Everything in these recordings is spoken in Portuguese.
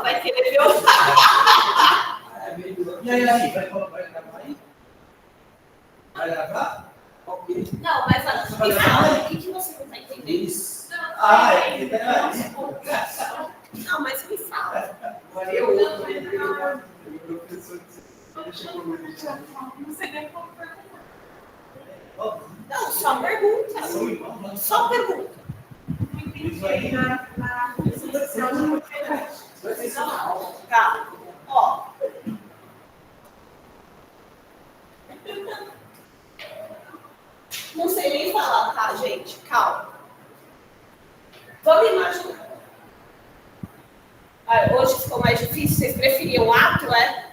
vai querer ver o... E aí, vai gravar aí? Vai gravar? Ok. Não, mas o que você não está entendendo? Isso. É verdade. Não, mas me fala. Não, só pergunta. Só pergunta. Tá. Ó. Não sei nem falar, tá, gente? Calma. Vamos imaginar. Hoje ficou mais difícil. Vocês preferiam o ato, é?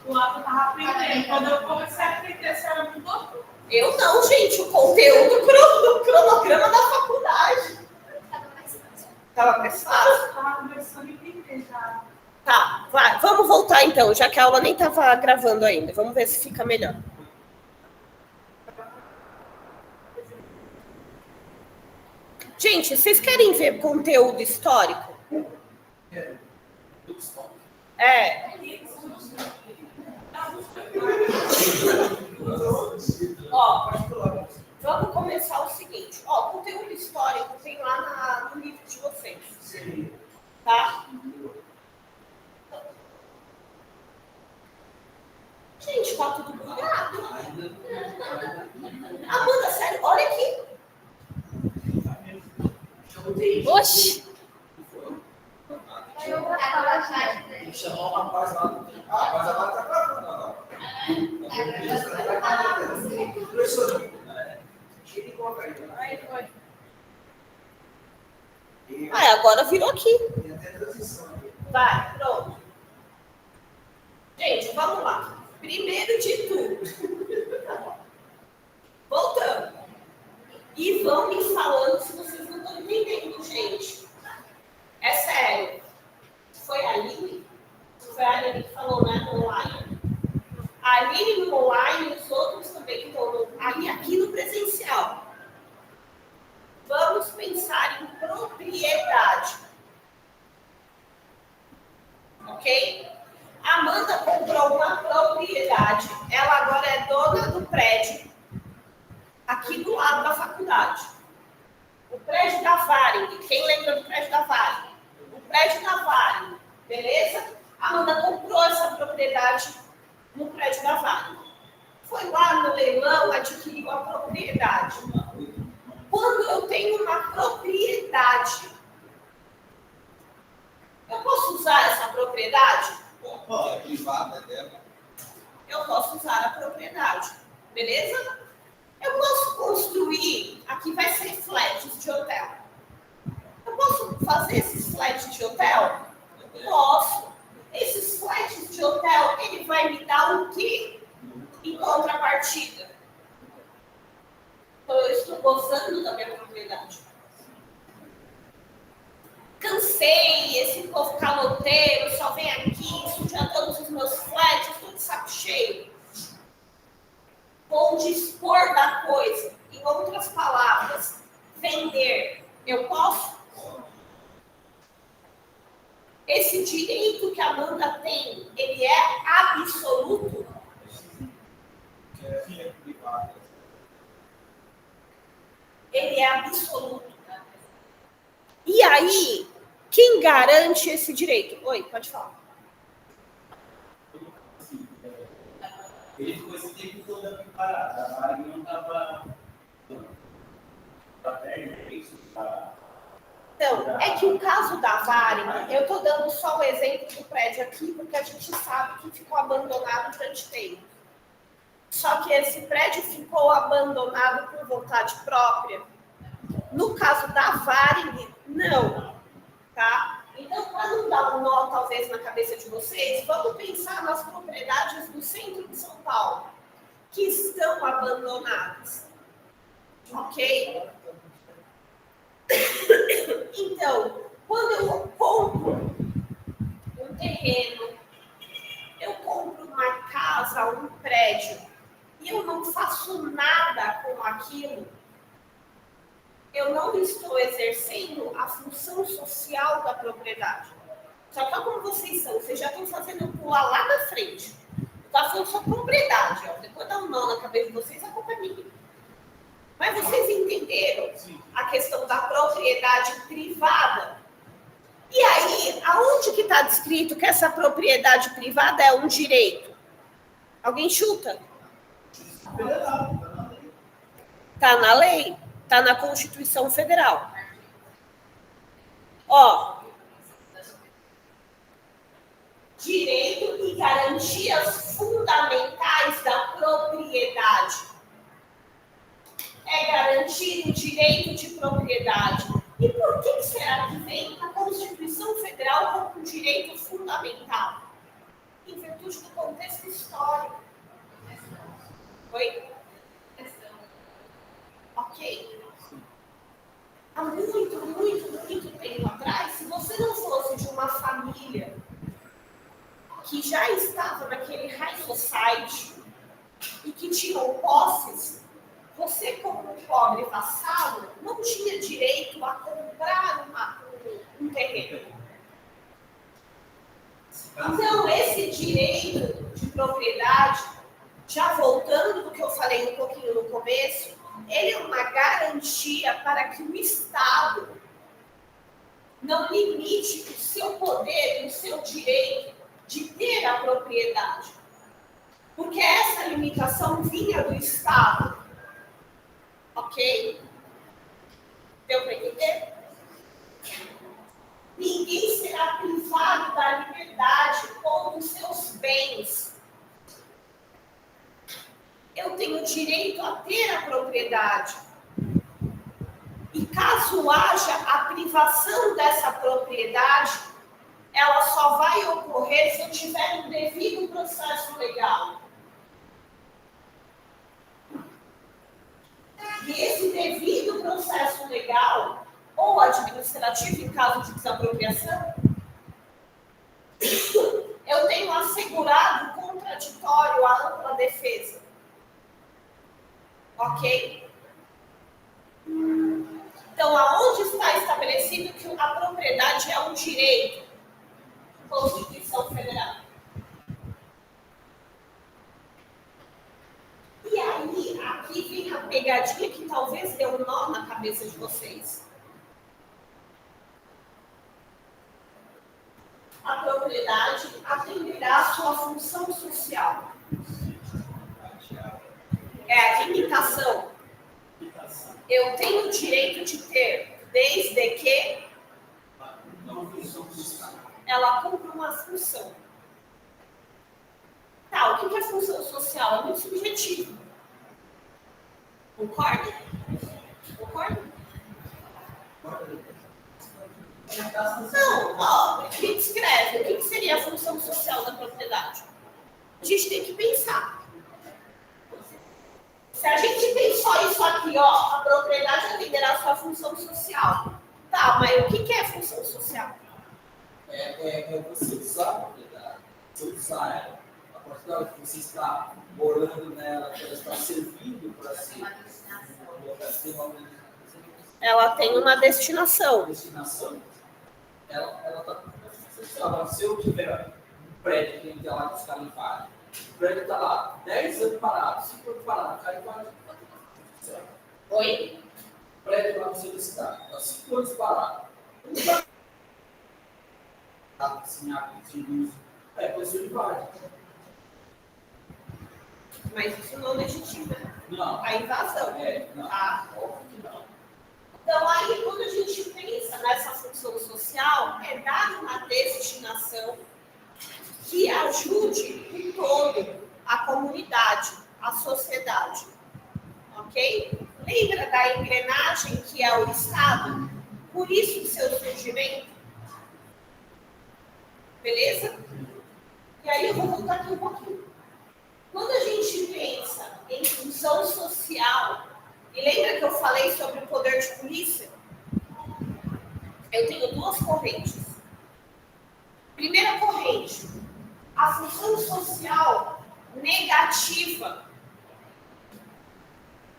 O ato estava aprendendo. Quando eu comecei a aprender, a senhora mudou tudo. Eu não, gente. O conteúdo do cronograma da faculdade. Estava mais fácil? Estava começando a entender já. Tá, vai. Vamos voltar então, já que a aula nem estava gravando ainda. Vamos ver se fica melhor. Gente, vocês querem ver conteúdo histórico? É. Ó, vamos começar o seguinte. Ó, conteúdo histórico tem lá no livro de vocês. Tá? Gente, tá tudo bugado. Amanda, sério, olha aqui. Oxi! Tem que chamar o rapaz lá. Mas agora tá gravando agora. Professor, tira e coloca aí. Agora virou aqui. Tem até transição aqui. Vai, pronto. Gente, vamos lá. Primeiro de tudo. Voltando. E vão me falando se vocês não estão entendendo, gente. É sério. Foi a Aline? Foi a Aline que falou, né, no online. A Aline no online e os outros também que estão aqui no presencial. Vamos pensar em propriedade. Ok? A Amanda comprou uma propriedade. Ela agora é dona do prédio aqui do lado da faculdade. O prédio da Varig. Quem lembra do prédio da Varig? O prédio da Varig. Beleza? A Amanda comprou essa propriedade no prédio da Varig. Foi lá no leilão, adquiriu a propriedade. Quando eu tenho uma propriedade, eu posso usar essa propriedade? É privada dela. Eu posso usar a propriedade. Beleza? Eu posso construir, aqui vai ser flats de hotel. Eu posso fazer esses flats de hotel? Posso. Esses flats de hotel, ele vai me dar o quê em contrapartida? Então, eu estou gozando da minha propriedade. Cansei, esse povo caloteiro, só vem aqui, sujando os meus flats, tudo de saco cheio. Vou dispor da coisa. Em outras palavras, vender. Eu posso? Esse direito que a Amanda tem, ele é absoluto? É privada. Ele é absoluto. E aí, quem garante esse direito? Oi, pode falar. Ele ficou esse tempo todo aqui parado. A Varig não estava perto disso. Então, é que o caso da Varig, eu estou dando só o exemplo do prédio aqui, porque a gente sabe que ficou abandonado durante tempo. Só que esse prédio ficou abandonado por vontade própria. No caso da Varig, não. Tá? Então, para não dar um nó, talvez, na cabeça de vocês, vamos pensar nas propriedades do centro de São Paulo, que estão abandonadas. Ok? Então, quando eu compro um terreno, eu compro uma casa, um prédio, e eu não faço nada com aquilo, eu não estou exercendo a função social da propriedade. Só que olha como vocês são, vocês já estão fazendo pular lá na frente. Tá falando só propriedade, ó. Depois dá um nó na cabeça de vocês, a culpa é minha. Mas vocês entenderam a questão da propriedade privada? E aí, aonde que está descrito que essa propriedade privada é um direito? Alguém chuta? Está na lei, está na Constituição Federal. Ó, direito e garantias fundamentais da propriedade. É garantir o direito de propriedade. E por que será que vem a Constituição Federal como um direito fundamental? Em virtude do contexto histórico. Oi? Ok. Há muito tempo atrás, se você não fosse de uma família que já estava naquele high society e que tinham posses, você, como um pobre vassalo, não tinha direito a comprar um terreno. Então, esse direito de propriedade, já voltando do que eu falei um pouquinho no começo, ele é uma garantia para que o Estado não limite o seu poder, o seu direito de ter a propriedade. Porque essa limitação vinha do Estado. Ok? Deu para entender? Ninguém será privado da liberdade ou dos seus bens. Eu tenho direito a ter a propriedade. E caso haja a privação dessa propriedade, ela só vai ocorrer se eu tiver um devido processo legal. E esse devido processo legal, ou administrativo em caso de desapropriação, eu tenho assegurado contraditório à ampla defesa. Ok? Então, aonde está estabelecido que a propriedade é um direito? Constituição Federal. E aí, aqui vem a pegadinha que talvez dê um nó na cabeça de vocês. A propriedade atenderá à sua função social. É a limitação. Eu tenho o direito de ter, desde que ela cumpra uma função. Tá, o que é função social? É muito subjetivo. Concorda? Concorda? Não, ó, me descreve. O que seria a função social da propriedade? A gente tem que pensar. Se a gente tem só isso aqui, ó, a propriedade atenderá a sua função social. Tá, mas o que é função social? É você usar a propriedade, você usar ela. A partir da hora que você está morando nela, que ela está servindo para si. Ela tem uma destinação. Ela está. Se eu tiver um prédio que tem lá dos Califários, o prédio está lá 10 anos parado, 5 anos parado, Califário. Oi? O prédio lá no centro da cidade, está 5 anos parado. Assim, de luz. É posição de vários. Mas isso não legitima Não. a invasão. Não. Tá? Óbvio que não. Então, aí, quando a gente pensa nessa função social, é dar uma destinação que ajude o todo, a comunidade, a sociedade. Ok? Lembra da engrenagem que é o Estado? Por isso o seu surgimento. Beleza? E aí eu vou voltar aqui um pouquinho. Quando a gente pensa em função social, e lembra que eu falei sobre o poder de polícia? Eu tenho duas correntes. Primeira corrente, a função social negativa,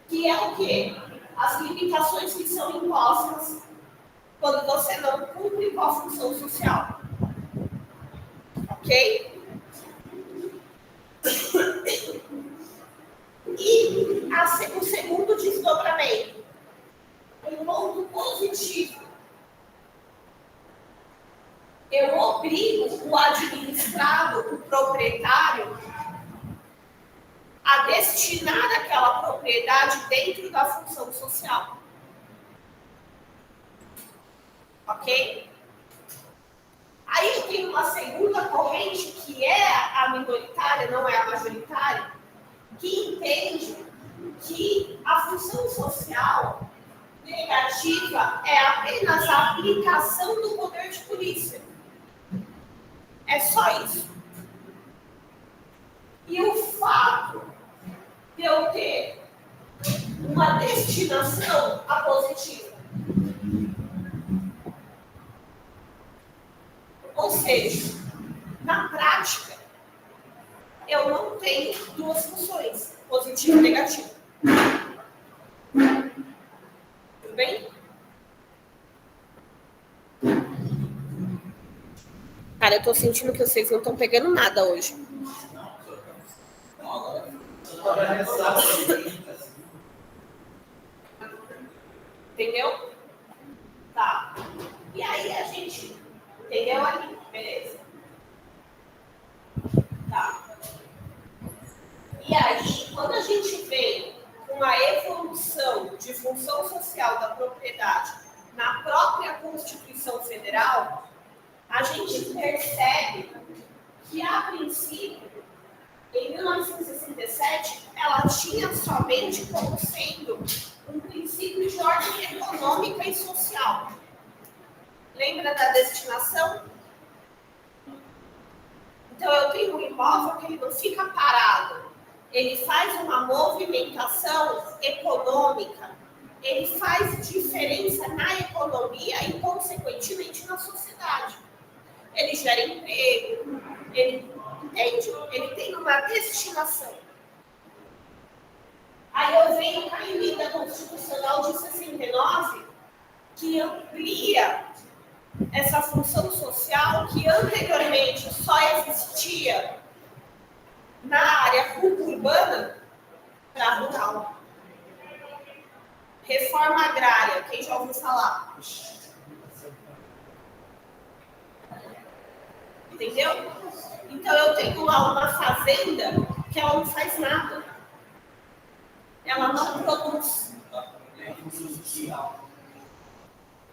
que é o quê? As limitações que são impostas quando você não cumpre com a função social. Ok? E o segundo desdobramento, um ponto positivo. Eu obrigo o administrado, o proprietário, a destinar aquela propriedade dentro da função social. Ok? Aí eu tenho uma segunda corrente, que é a minoritária, não é a majoritária, que entende que a função social negativa é apenas a aplicação do poder de polícia. É só isso. E o fato de eu ter uma destinação a positiva, ou seja, na prática, eu não tenho duas funções, positiva e negativa. Tudo bem? Cara, eu tô sentindo que vocês não estão pegando nada hoje. Entendeu? Tá. E aí a gente... Entendeu ali? Beleza. Tá. E aí, quando a gente vê uma evolução de função social da propriedade na própria Constituição Federal, a gente percebe que, a princípio, em 1967, ela tinha somente como sendo um princípio de ordem econômica e social. Lembra da destinação? Então, eu tenho um imóvel que ele não fica parado. Ele faz uma movimentação econômica. Ele faz diferença na economia e, consequentemente, na sociedade. Ele gera emprego, ele, entende? Ele tem uma destinação. Aí eu venho com a emenda constitucional de 69, que amplia essa função social que anteriormente só existia na área urbana para rural. Reforma agrária, quem já ouviu falar? Entendeu? Então eu tenho lá uma fazenda que ela não faz nada. Ela não produz.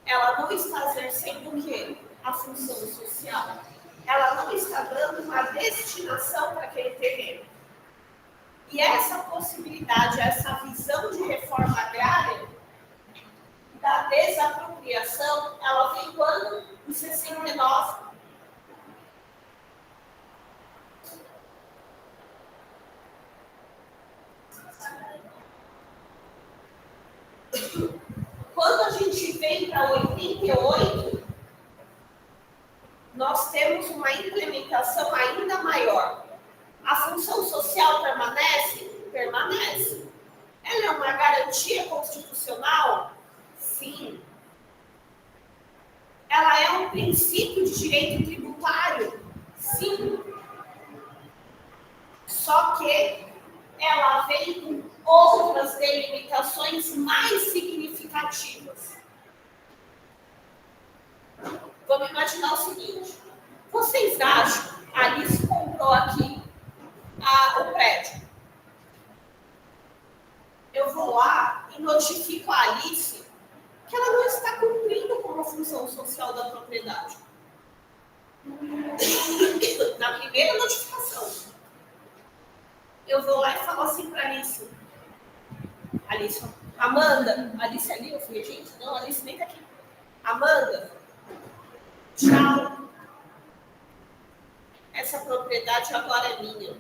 Ela não está exercendo o quê? A função social. Ela não está dando uma destinação para aquele terreno. E essa possibilidade, essa visão de reforma agrária, da desapropriação, ela vem quando? Em 69. Quando a gente vem para 88, nós temos uma implementação ainda maior. A função social permanece? Permanece. Ela é uma garantia constitucional? Sim. Ela é um princípio de direito tributário? Sim. Só que ela vem com outras delimitações mais significativas. Vamos imaginar o seguinte. Vocês acham, a Alice comprou aqui o prédio. Eu vou lá e notifico a Alice que ela não está cumprindo com a função social da propriedade. Na primeira notificação. Eu vou lá e falo assim para a Alice. Alice, Amanda, Alice ali, eu falei, gente, não, Alice nem tá aqui. Amanda, tchau. Essa propriedade agora é minha.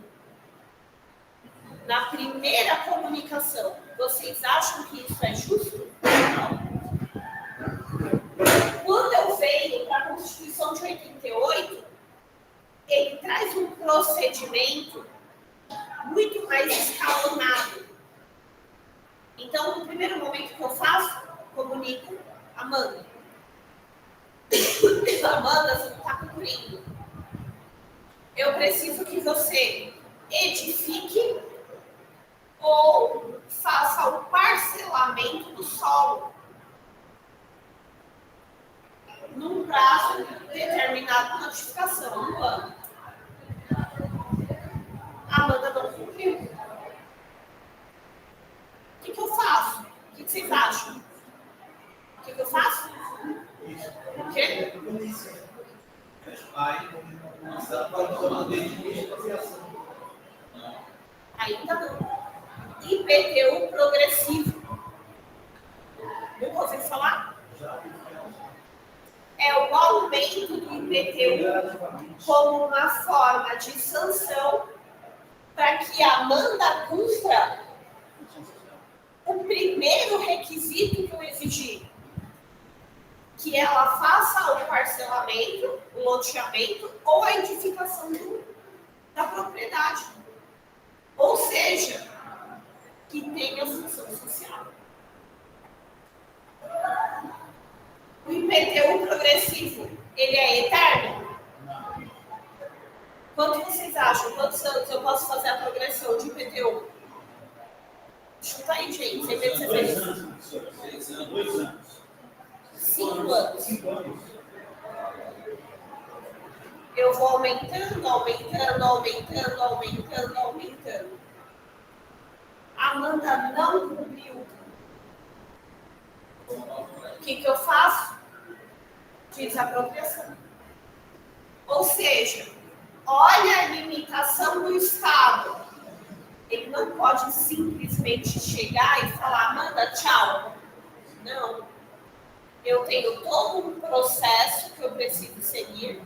Na primeira comunicação, vocês acham que isso é justo? Não. Quando eu venho para a Constituição de 88, ele traz um procedimento muito mais escalonado. Então, no primeiro momento que eu faço, comunico a Amanda. Amanda, você não está cumprindo. eu preciso que você edifique ou faça o parcelamento do solo num prazo determinado de notificação no ano. A Amanda não cumpriu. O que eu faço? O que vocês acham? O que eu faço? O quê? Ainda não. IPTU progressivo. Nunca ouviu falar? É o aumento do IPTU como uma forma de sanção para que a Amanda cumpra o primeiro requisito que eu exigi. Que ela faça o parcelamento, o loteamento ou a edificação da propriedade. Ou seja, que tenha função social. O IPTU progressivo, ele é eterno? Quanto vocês acham? Quantos anos eu posso fazer a progressão de IPTU? Chuta aí, gente. Sem medo de ser feliz. 2 anos. 5 anos. 5 anos. Eu vou aumentando. A Amanda não cumpriu. O que eu faço? Desapropriação. Ou seja, olha a limitação do Estado. Ele não pode simplesmente chegar e falar, Amanda, tchau. Não. Eu tenho todo um processo que eu preciso seguir.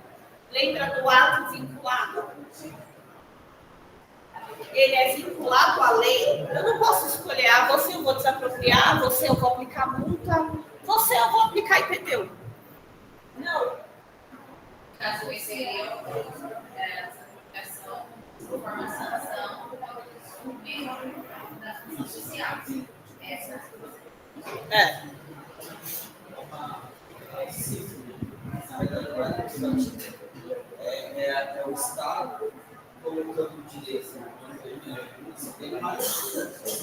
Lembra do ato vinculado? Ele é vinculado à lei. Eu não posso escolher, você eu vou desapropriar, você eu vou aplicar multa, você eu vou aplicar IPTU. Não. Caso que seria essa informação da função social. É o Estado colocando direito,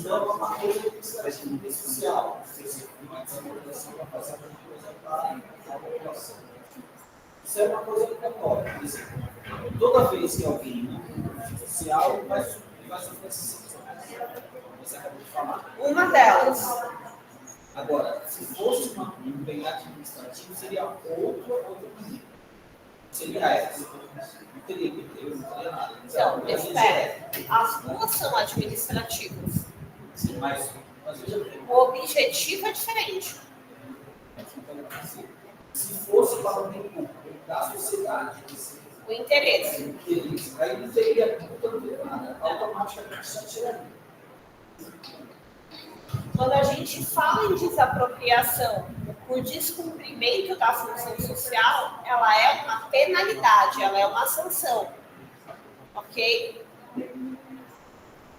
não é uma coisa social, uma desapropriação para fazer a coisa para a população. Isso é uma coisa que ocorre. Por exemplo, toda vez que alguém não tem social, vai sofrer essa situação. Você acabou de falar. Uma delas. Agora, se fosse um bem administrativo, seria outra coisa. Seria essa. Não teria IPTU, não teria nada. Então, espera. As duas são administrativas. Sim, mas o objetivo é diferente. Se fosse para o bem da sociedade, O interesse. aí não teria nada. Automaticamente só tiraria. Quando a gente fala em desapropriação por descumprimento da função social, ela é uma penalidade, ela é uma sanção. Ok?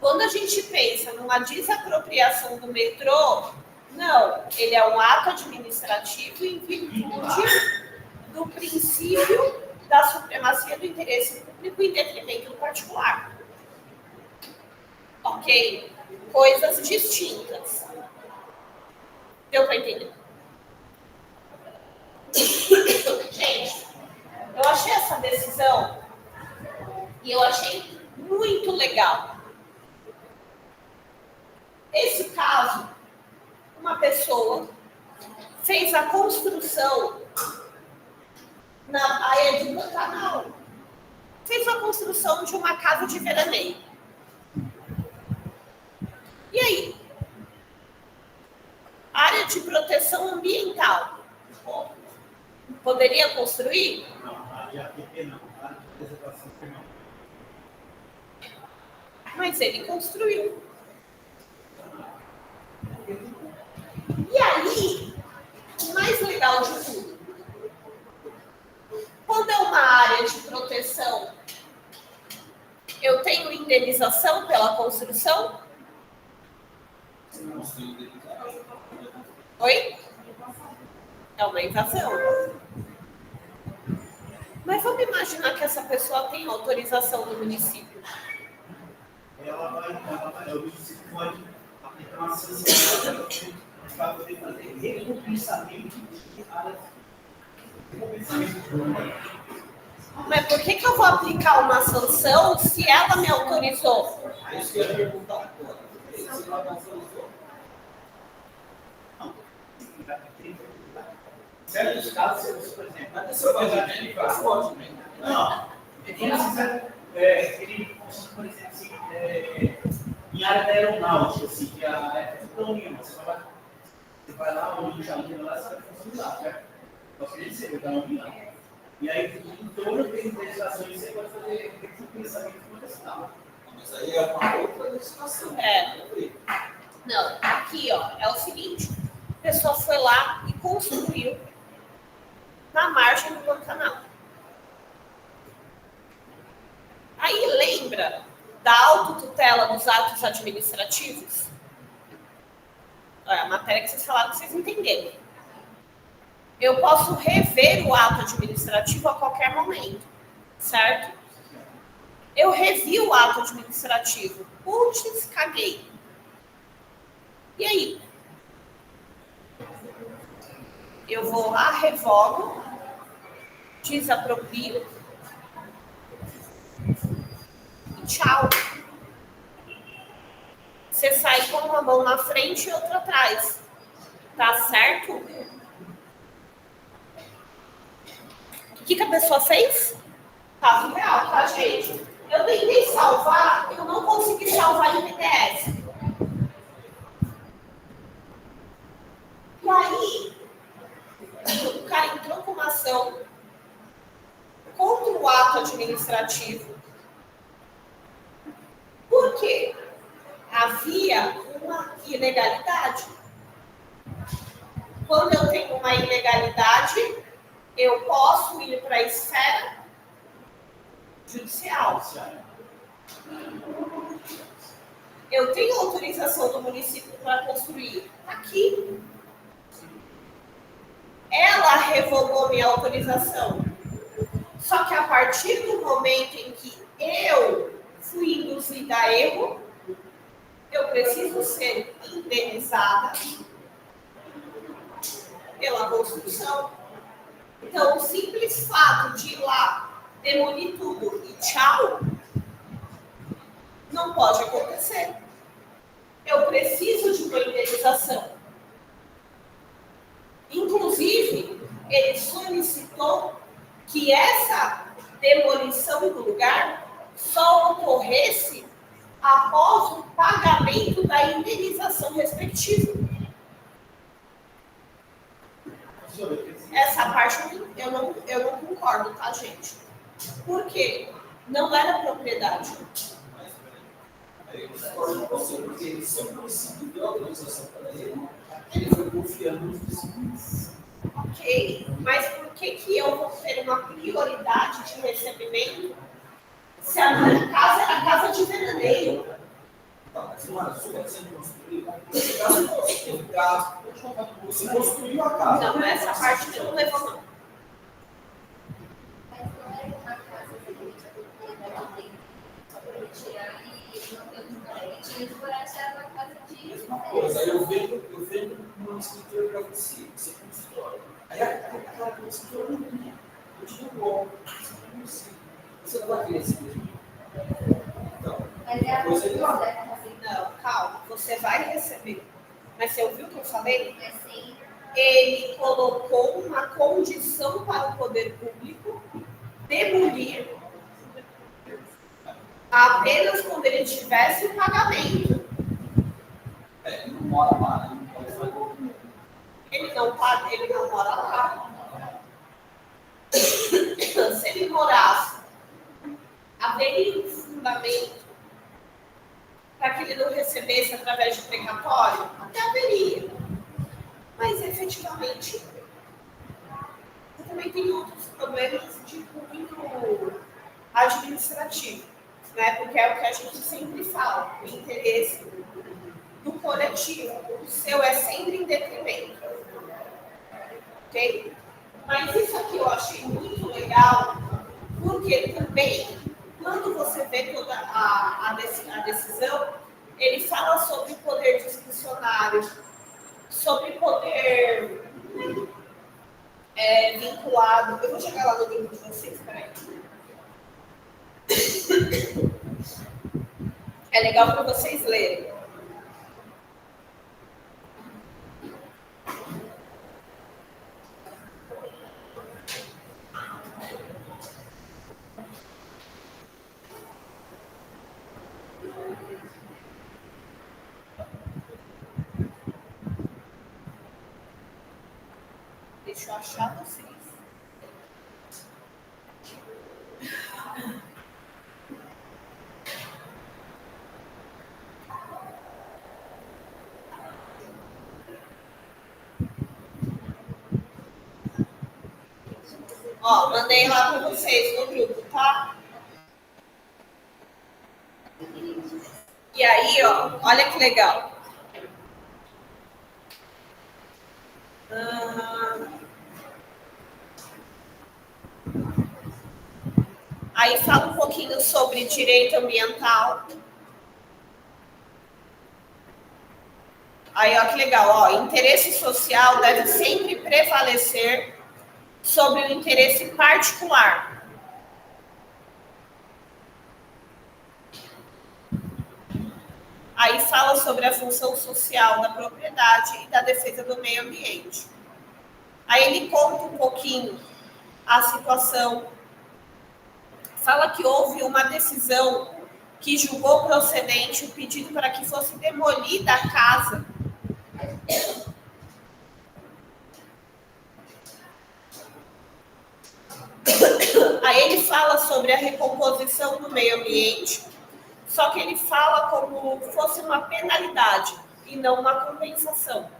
Quando a gente pensa numa desapropriação do metrô, não, ele é um ato administrativo em virtude do princípio da supremacia do interesse público em detrimento do particular. Ok? Coisas distintas. Deu para entender? Gente, eu achei essa decisão e eu achei muito legal. Esse caso, uma pessoa fez a construção na Baía de Pantanal. Fez a construção de uma casa de veraneio. E aí? Área de proteção ambiental. Poderia construir? Não, área APP não. Área de preservação não. Mas ele construiu. E aí, o mais legal de tudo, quando é uma área de proteção, eu tenho indenização pela construção? Oi? É uma invasão. Mas vamos imaginar que essa pessoa tem autorização do município. O município pode aplicar uma sanção para poder fazer recompensamento de áreas. Mas por que eu vou aplicar uma sanção se ela me autorizou? É isso que eu ia perguntar agora. Você não autorizou? Em certos casos, por exemplo, Mas você pode ver, faz pode, né? não, ele precisa, ele, por exemplo, assim, em área da aeronáutica, assim, que é colônia, você vai lá, onde já liga lá, você vai funcionar, certo? Só que ele sempre está no avião. E aí, em torno tem legislações, você pode fazer esse pensamento florestal. Mas aí é uma outra legislação. Não, aqui ó, é o seguinte, a pessoa foi lá e construiu na margem do Pantanal. Aí lembra da autotutela dos atos administrativos? Olha, a matéria que vocês falaram que vocês entenderam. Eu posso rever o ato administrativo a qualquer momento, certo? Eu revi o ato administrativo. Putz, caguei. E aí? Eu vou lá, revogo, desaproprio e tchau. Você sai com uma mão na frente e outra atrás. Tá certo? O que a pessoa fez? Caso real, tá, gente? Eu tentei salvar, eu não consegui salvar em PDF. E aí, o cara entrou com uma ação contra o ato administrativo. Por quê? Havia uma ilegalidade. Quando eu tenho uma ilegalidade, eu posso ir para a esfera judicial. Eu tenho autorização do município para construir aqui. Ela revogou minha autorização. Só que a partir do momento em que eu fui induzida a erro, eu preciso ser indenizada pela construção. Então, o simples fato de ir lá, demolir tudo e tchau, não pode acontecer. Eu preciso de uma indenização. Inclusive, ele solicitou que essa demolição do lugar só ocorresse após o pagamento da indenização respectiva. Essa parte eu não concordo, tá, gente? Por quê? Não era propriedade. Eu discordo de você, porque se o município deu autorização para ele foi confiando nos vizinhos. Ok, mas por que eu vou ter uma prioridade de recebimento se a minha casa era casa de veraneio? Tá, mas não era sua que você construiu. Esse caso não tem caso. Você construiu a casa. Não, essa parte eu não levou, não. Mesma coisa, aí eu vendo uma escritura para você constrói. Aí aquela escritura não te deu bom. Você não vai querer esse mesmo. Então, coisa é lá. Não, calma, você vai receber. Mas você ouviu o que eu falei? Ele colocou uma condição para o poder público demolir apenas quando ele tivesse o pagamento. Ele não mora lá, né? Não pode fazer. Ele não mora lá. Se ele morasse, haveria um fundamento para que ele não recebesse através de precatório? Até haveria. Mas, efetivamente, eu também tenho outros problemas de cunho administrativo, né? Porque é o que a gente sempre fala, o interesse do coletivo, o seu é sempre em detrimento. Ok? Mas isso aqui eu achei muito legal, Porque também, quando você vê toda a decisão, ele fala sobre poder discricionário, sobre poder vinculado. Eu vou chegar lá no grupo de vocês, peraí. É legal para vocês lerem. Deixa eu achar vocês. Ó, mandei lá para vocês no grupo, tá? E aí, ó, olha que legal. Aí fala um pouquinho sobre direito ambiental. Aí, ó, que legal, ó, interesse social deve sempre prevalecer sobre o interesse particular. Aí fala sobre a função social da propriedade e da defesa do meio ambiente. Aí ele conta um pouquinho a situação. Fala que houve uma decisão que julgou procedente o pedido para que fosse demolida a casa. Aí ele fala sobre a recomposição do meio ambiente, só que ele fala como fosse uma penalidade e não uma compensação.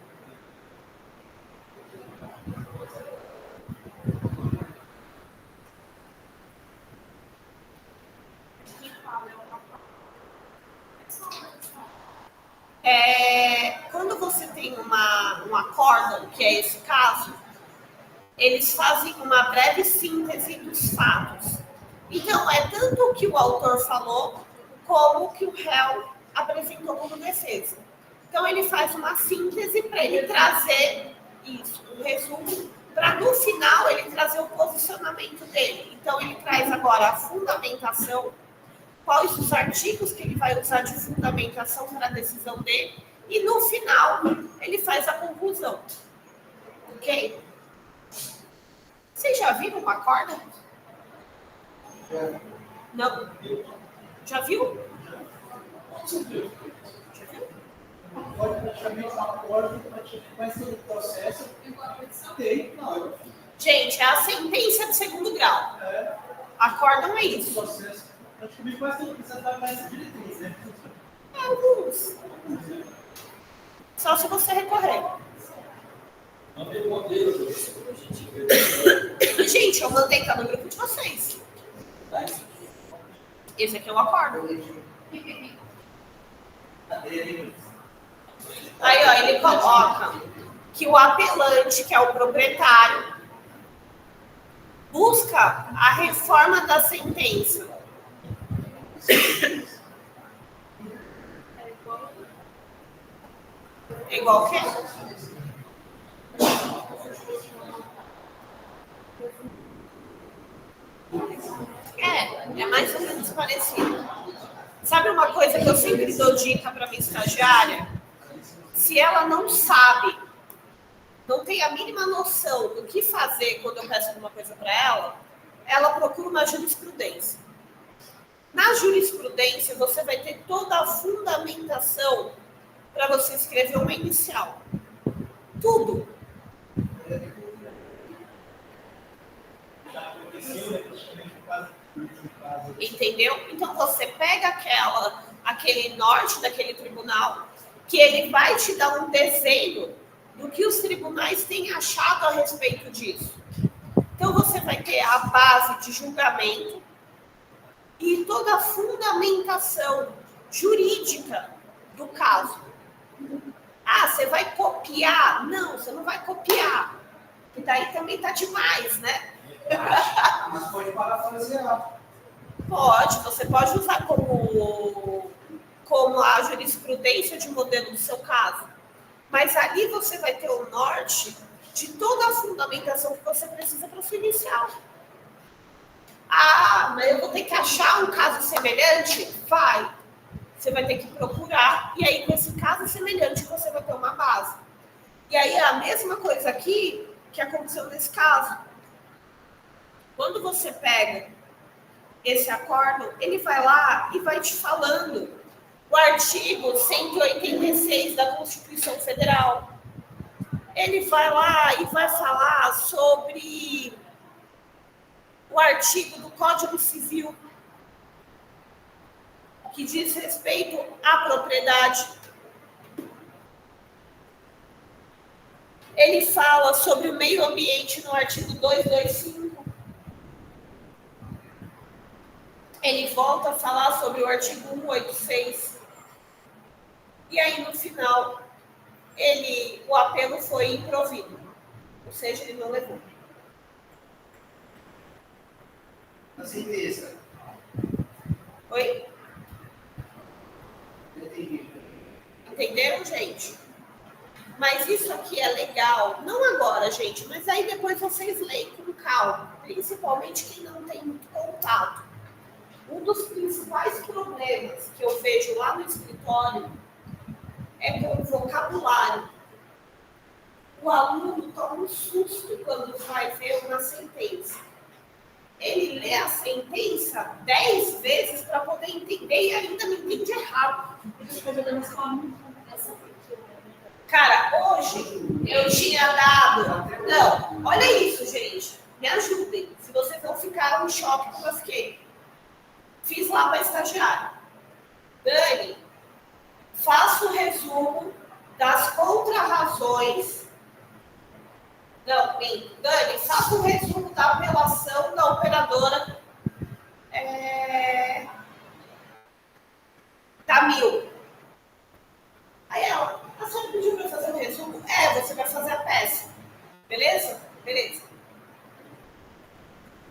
Quando você tem um acórdão, que é esse caso, eles fazem uma breve síntese dos fatos. Então, é tanto o que o autor falou, como o que o réu apresentou como defesa. Então, ele faz uma síntese para ele trazer isso, um resumo, para no final ele trazer o posicionamento dele. Então, ele traz agora a fundamentação, quais os artigos que ele vai usar de fundamentação para a decisão dele, e no final ele faz a conclusão. Ok? Vocês já viram uma corda? Não? Já viu? Pode praticamente uma corda que vai ser o processo. Tem, não. Gente, é a sentença de segundo grau. Acórdão é isso. Processo. Praticamente quase tudo precisa dar mais diretriz, né? Alguns. Só se você recorrer. Gente, eu mandei cá no grupo de vocês. Esse aqui é o acórdão. Aí, ó, ele coloca que o apelante, que é o proprietário, busca a reforma da sentença. É igual o quê? É mais ou menos parecido. Sabe uma coisa que eu sempre dou dica para minha estagiária? Se ela não sabe, não tem a mínima noção do que fazer quando eu peço alguma coisa para ela procura uma jurisprudência. Na jurisprudência, você vai ter toda a fundamentação para você escrever uma inicial. Tudo. Entendeu? Então, você pega aquele norte daquele tribunal, que ele vai te dar um desenho do que os tribunais têm achado a respeito disso. Então, você vai ter a base de julgamento e toda a fundamentação jurídica do caso. Ah, você vai copiar? Não, você não vai copiar. E daí também tá demais, né? Mas pode parafrasear. Pode, você pode usar como a jurisprudência de modelo do seu caso. Mas ali você vai ter o norte de toda a fundamentação que você precisa para o seu inicial. Ah, mas eu vou ter que achar um caso semelhante? Vai. Você vai ter que procurar, e aí com esse caso semelhante você vai ter uma base. E aí é a mesma coisa aqui que aconteceu nesse caso. Quando você pega esse acórdão, ele vai lá e vai te falando o artigo 186 da Constituição Federal. Ele vai lá e vai falar sobre o artigo do Código Civil que diz respeito à propriedade. Ele fala sobre o meio ambiente no artigo 225. Ele volta a falar sobre o artigo 186. E aí, no final, o apelo foi improvido. Ou seja, ele não levou. Na sentença. Oi? Entendi. Entenderam, gente? Mas isso aqui é legal, não agora, gente, mas aí depois vocês leem com calma, principalmente quem não tem muito contato. Um dos principais problemas que eu vejo lá no escritório é com o vocabulário. O aluno toma um susto quando vai ver uma sentença. Ele lê a sentença 10 vezes para poder entender e ainda não entende errado. Cara, hoje eu tinha dado... Não, olha isso, gente. Me ajudem. Se vocês não ficaram em choque como eu fiquei. Fiz lá para estagiária. Dani, faça o resumo das contrarrazões. Não, Dani, faça o resumo da apelação da operadora da Mil. Aí ela, a senhora pediu para fazer o resumo? Você vai fazer a peça. Beleza? Beleza.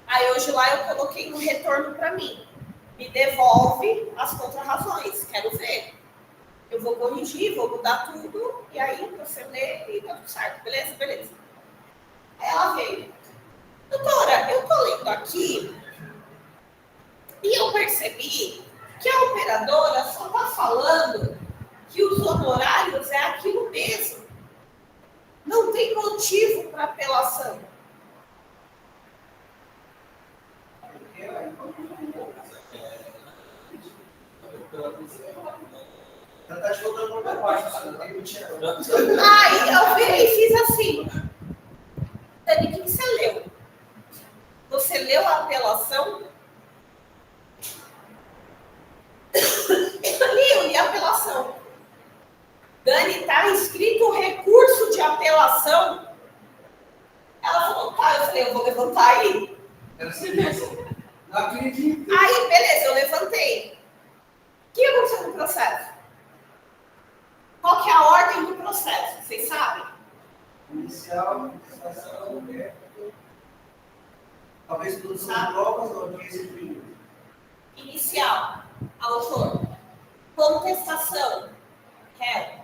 Aí hoje lá eu coloquei um retorno para mim. Me devolve as contrarrazões. Quero ver. Eu vou corrigir, vou mudar tudo. E aí você lê e tá tudo certo. Beleza? Beleza. Aí ela veio. Doutora, eu tô lendo aqui e eu percebi que a operadora só tá falando que os honorários é aquilo mesmo. Não tem motivo para apelação. Tá te voltando para baixo, Aí eu virei e fiz assim. Dani, o que você leu? Você leu a apelação? Eu li a apelação. Dani, está escrito recurso de apelação? Ela falou, tá. Eu falei, eu vou levantar aí. Não acredito. Aí, beleza, eu levantei. O que aconteceu no processo? Qual que é a ordem do processo? Vocês sabem? Inicial, talvez produção de provas ou audiência de primeiro. Inicial, autor. Contestação, réu.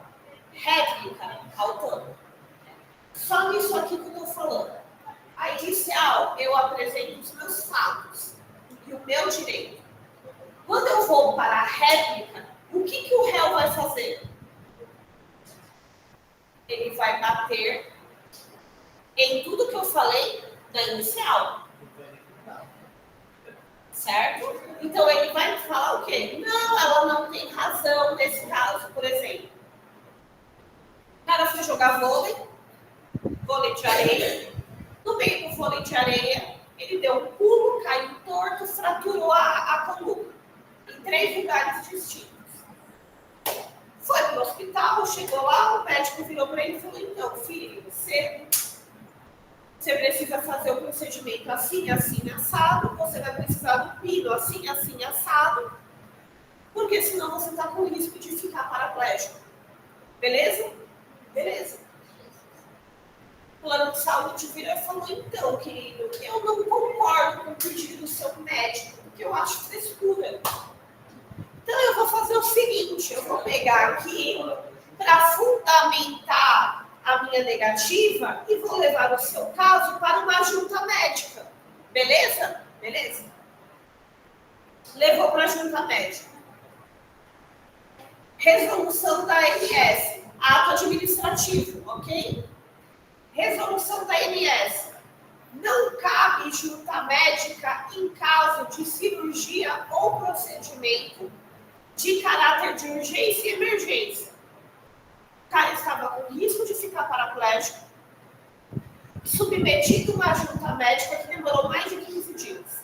Réplica, autor. Só nisso aqui que eu estou falando. A inicial, eu apresento os meus fatos e o meu direito. Quando eu vou para a réplica, o que o réu vai fazer? Ele vai bater em tudo que eu falei da inicial. Certo? Então, ele vai falar o quê? Não, ela não tem razão nesse caso, por exemplo. O cara foi jogar vôlei de areia. No meio do vôlei de areia, ele deu um pulo, caiu torto, fraturou a coluna. Em 3 lugares distintos. Foi para o hospital, chegou lá, o médico virou para ele e falou, então, filho, você precisa fazer o procedimento assim, assim, assado, você vai precisar do pino assim, assim, assado, porque senão você está com risco de ficar paraplégico. Beleza? Beleza. plano de saúde virou e falou, então, querido, eu não concordo com o pedido do seu médico, porque eu acho frescura. Então, eu vou fazer o seguinte, eu vou pegar aqui para fundamentar a minha negativa e vou levar o seu caso para uma junta médica. Beleza? Beleza? Levou para a junta médica. Resolução da ANS, ato administrativo, ok? Resolução da ANS. Não cabe junta médica em caso de cirurgia ou procedimento de caráter de urgência e emergência. O cara estava com risco de ficar paraplégico, submetido a uma junta médica que demorou mais de 15 dias.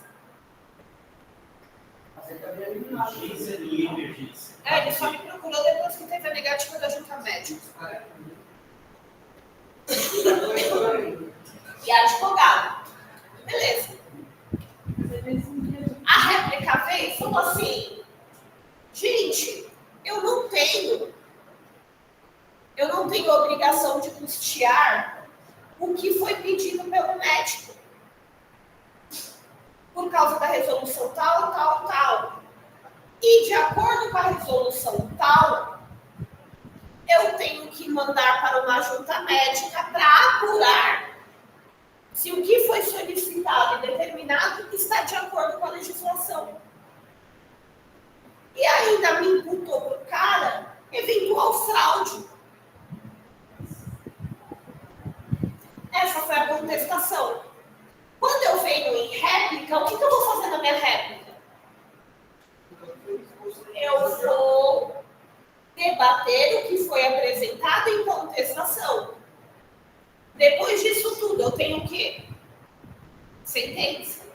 Urgência e emergência. Ele só me procurou depois que teve a negativa da junta médica. E advogado. Beleza. A réplica veio e falou assim, gente, eu não tenho obrigação de custear o que foi pedido pelo médico. Por causa da resolução tal, tal, tal. E de acordo com a resolução tal, eu tenho que mandar para uma junta médica para apurar se o que foi solicitado e determinado está de acordo com a legislação. E ainda me imputou para o cara eventual fraude. Essa foi a contestação. Quando eu venho em réplica, o que eu vou fazer na minha réplica? Eu vou debater o que foi apresentado em contestação. Depois disso tudo, eu tenho o quê? Sentença.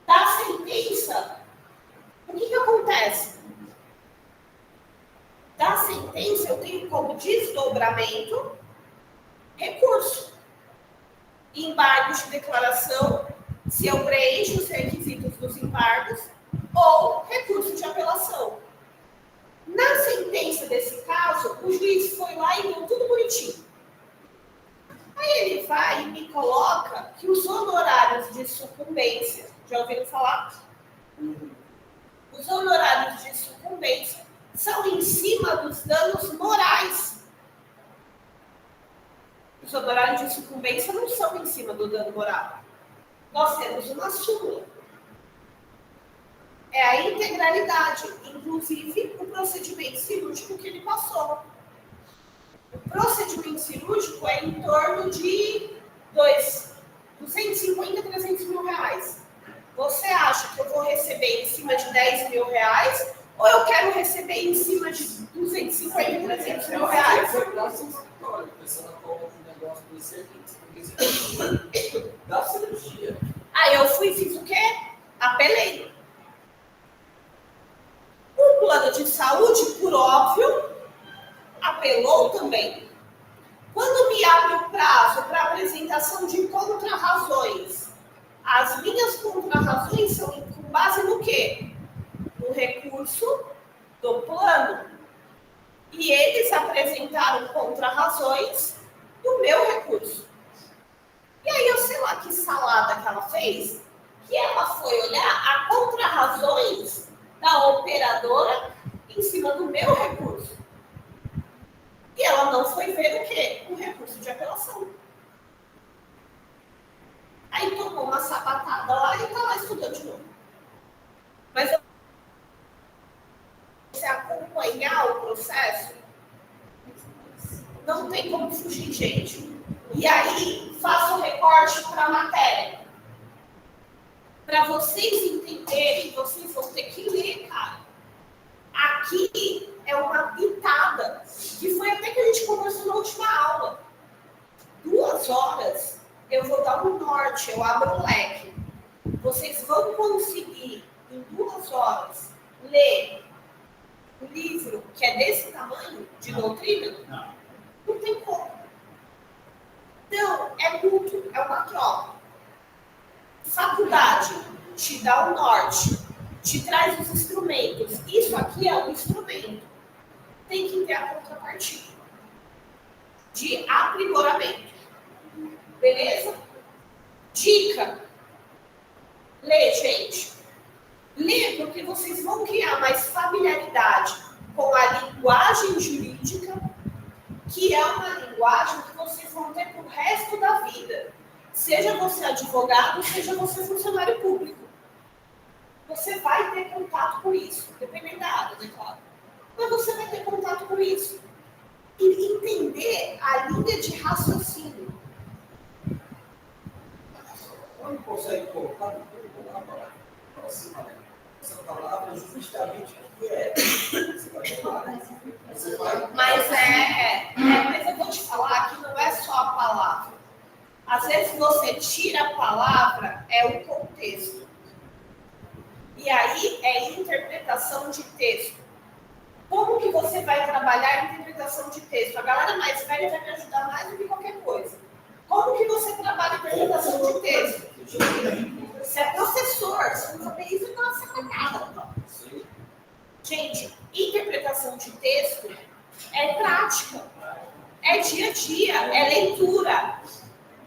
Da sentença, o que acontece? Da sentença, eu tenho como desdobramento recurso. Embargos de declaração, se eu preencho os requisitos dos embargos, ou recurso de apelação. Na sentença desse caso, o juiz foi lá e viu tudo bonitinho. Aí ele vai e me coloca que os honorários de sucumbência, já ouviram falar? Os honorários de sucumbência são em cima dos danos morais. Os honorários de sucumbência não são em cima do dano moral. Nós temos uma súmula. É a integralidade, inclusive o procedimento cirúrgico que ele passou. O procedimento cirúrgico é em torno de 250 a 300 mil reais. Você acha que eu vou receber em cima de 10 mil reais ou eu quero receber em cima de 250 a 300 mil reais? Da cirurgia. Aí eu fui e fiz o quê? Apelei. O plano de saúde, por óbvio, apelou também. Quando me abre o prazo para apresentação de contrarrazões, as minhas contrarrazões são com base no quê? No recurso do plano. E eles apresentaram contrarrazões do meu recurso. E aí eu sei lá que salada que ela fez, que ela foi olhar a contrarrazões da operadora em cima do meu recurso. E ela não foi ver o quê? O recurso de apelação. Aí tomou uma sapatada lá e está lá estudando de novo. Mas você acompanhar o processo, não tem como fugir, gente. E aí, faço o recorte para a matéria. Para vocês entenderem, vocês vão ter que ler, cara. Aqui é uma pitada, que foi até que a gente conversou na última aula. 2 horas, eu vou dar um norte, eu abro um leque. Vocês vão conseguir, em 2 horas, ler um livro que é desse tamanho, de doutrina? Não. Não tem como. Então, é mútuo, é uma troca. Faculdade te dá o norte, te traz os instrumentos. Isso aqui é um instrumento. Tem que ter a contrapartida. de aprimoramento. Beleza? Dica. Lê, gente. Lê porque vocês vão criar mais familiaridade com a linguagem jurídica, que é uma linguagem que vocês vão ter para o resto da vida. Seja você advogado, seja você funcionário público. Você vai ter contato com isso, dependendo da área, né, claro. Mas você vai ter contato com isso. E entender a linha de raciocínio. Não consegue colocar para cima essa palavra justamente o que é. Você vai falar, você vai... Mas eu vou te falar que não é só a palavra. Às vezes você tira a palavra, é o contexto. E aí é interpretação de texto. Como que você vai trabalhar a interpretação de texto? A galera mais velha vai me ajudar mais do que qualquer coisa. Como que você trabalha a interpretação de texto? Você é professor, você não sabe isso, então você não nada. Gente, interpretação de texto é prática, é dia a dia, é leitura,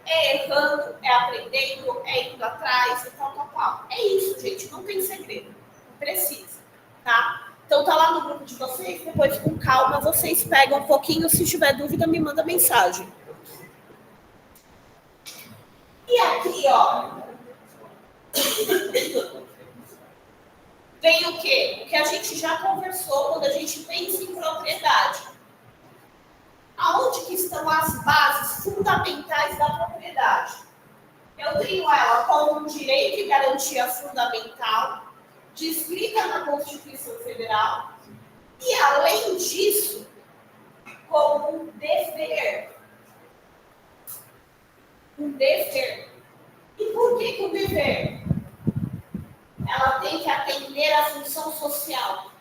é errando, é aprendendo, é indo atrás, e tal. É isso, gente, não tem segredo, não precisa, tá? Então tá lá no grupo de vocês, depois com calma vocês pegam um pouquinho, se tiver dúvida me manda mensagem. E aqui, ó, tem o quê? O que a gente já conversou quando a gente pensa em propriedade. Aonde que estão as bases fundamentais da propriedade? Eu tenho ela como um direito e garantia fundamental, descrita na Constituição Federal, e, além disso, como um dever. Um dever. E por que um dever? Ela tem que atender à função social.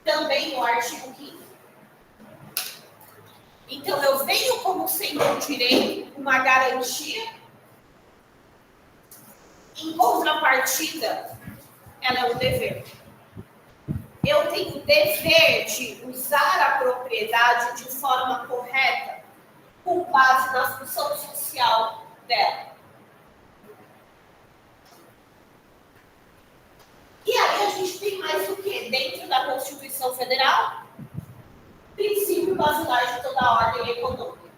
Também no artigo 5º. Então, eu venho como sendo um direito, uma garantia. Em contrapartida, ela é um dever. Eu tenho o dever de usar a propriedade de forma correta, com base na função social dela. E aí a gente tem mais o quê? Dentro da Constituição Federal, princípio basilar de toda a ordem econômica.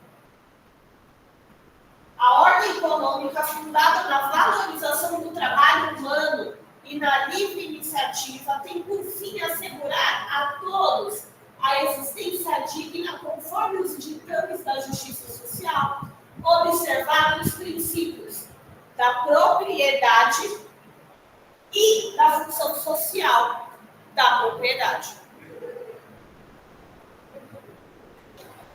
A ordem econômica fundada na valorização do trabalho humano e na livre iniciativa tem por fim assegurar a todos a existência digna conforme os ditames da justiça social, observando os princípios da propriedade e da função social da propriedade.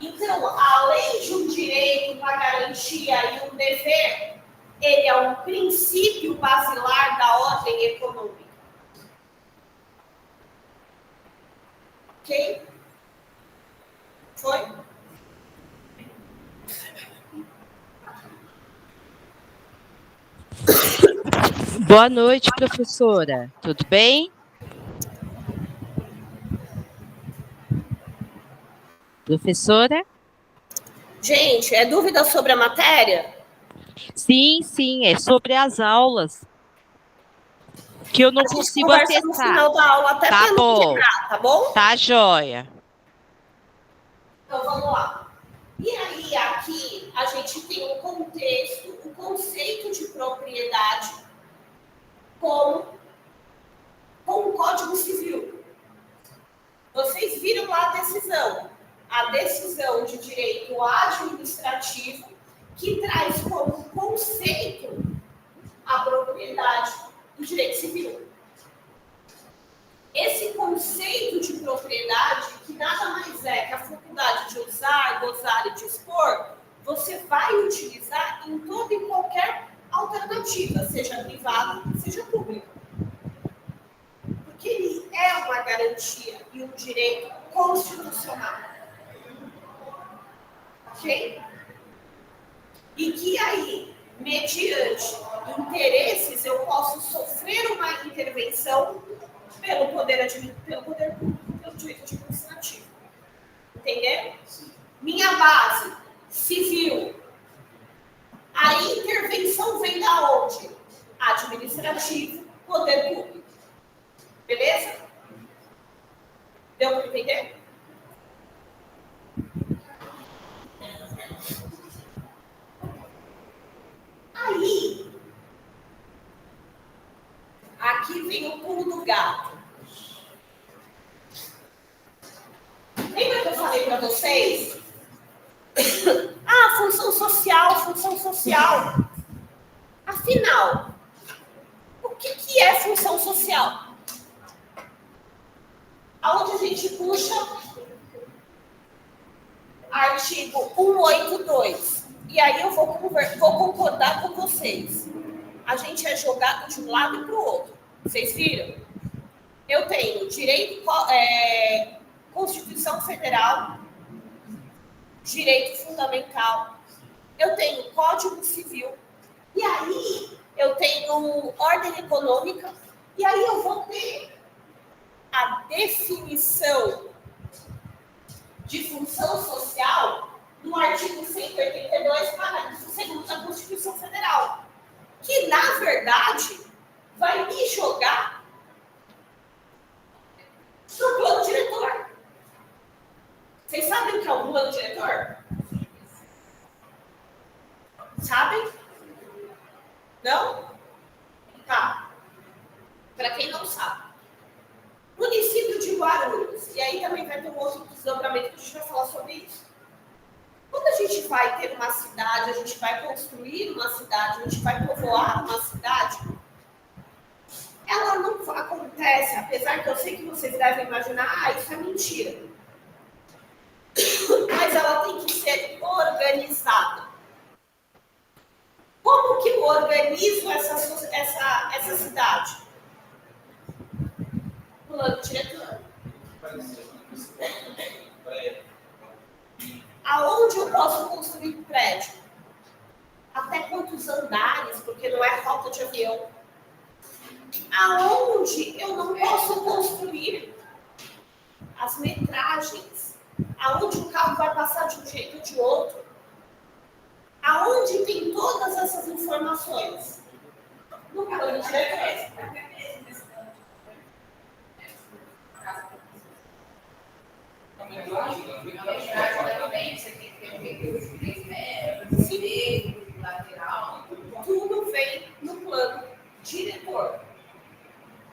Então, além de um direito, uma garantia e um dever, ele é um princípio basilar da ordem econômica. Ok? Foi? Boa noite, professora. Tudo bem? Professora? Gente, é dúvida sobre a matéria? Sim, é sobre as aulas. Que eu não consigo acessar. No final da aula, até tá para bom. não quebrar, tá bom? Tá joia. Então, vamos lá. E aí, aqui, a gente tem um contexto, o conceito de propriedade com o Código Civil. Vocês viram lá a decisão de direito administrativo, que traz como conceito a propriedade do direito civil. Esse conceito de propriedade, que nada mais é que a faculdade de usar, gozar e dispor, você vai utilizar em toda e qualquer alternativa, seja privada, seja pública. Porque ele é uma garantia e um direito constitucional. Ok? E que aí, mediante interesses, eu posso sofrer uma intervenção pelo poder público, pelo direito administrativo. Entenderam? Minha base, civil. A intervenção vem da onde? Administrativo, poder público. Beleza? Deu para entender? Aí, aqui vem o pulo do gato. Lembra que eu falei para vocês? Ah, função social, função social. Afinal, o que é função social? Aonde a gente puxa artigo 182. E aí eu vou concordar com vocês. A gente é jogado de um lado e para o outro. Vocês viram? Eu tenho direito, Constituição Federal, direito fundamental, eu tenho Código Civil, e aí eu tenho ordem econômica, e aí eu vou ter a definição de função social no artigo 182, parágrafo 2º da Constituição Federal, que, na verdade, vai me jogar no plano diretor. Vocês sabem o que é um plano diretor? Sabem? Não? Tá. Para quem não sabe. Município de Guarulhos. E aí também vai ter um outro desdobramento que a gente vai falar sobre isso. Quando a gente vai ter uma cidade, a gente vai construir uma cidade, a gente vai povoar uma cidade, ela não acontece, apesar que eu sei que vocês devem imaginar, isso é mentira. Mas ela tem que ser organizada. Como que eu organizo essa cidade? Plano diretor. Aonde eu posso construir prédio? Até quantos andares, porque não é falta de avião. Aonde eu não posso construir? As metragens. Aonde o carro vai passar de um jeito ou de outro. Aonde tem todas essas informações? No plano diretor. Tudo vem no plano diretor.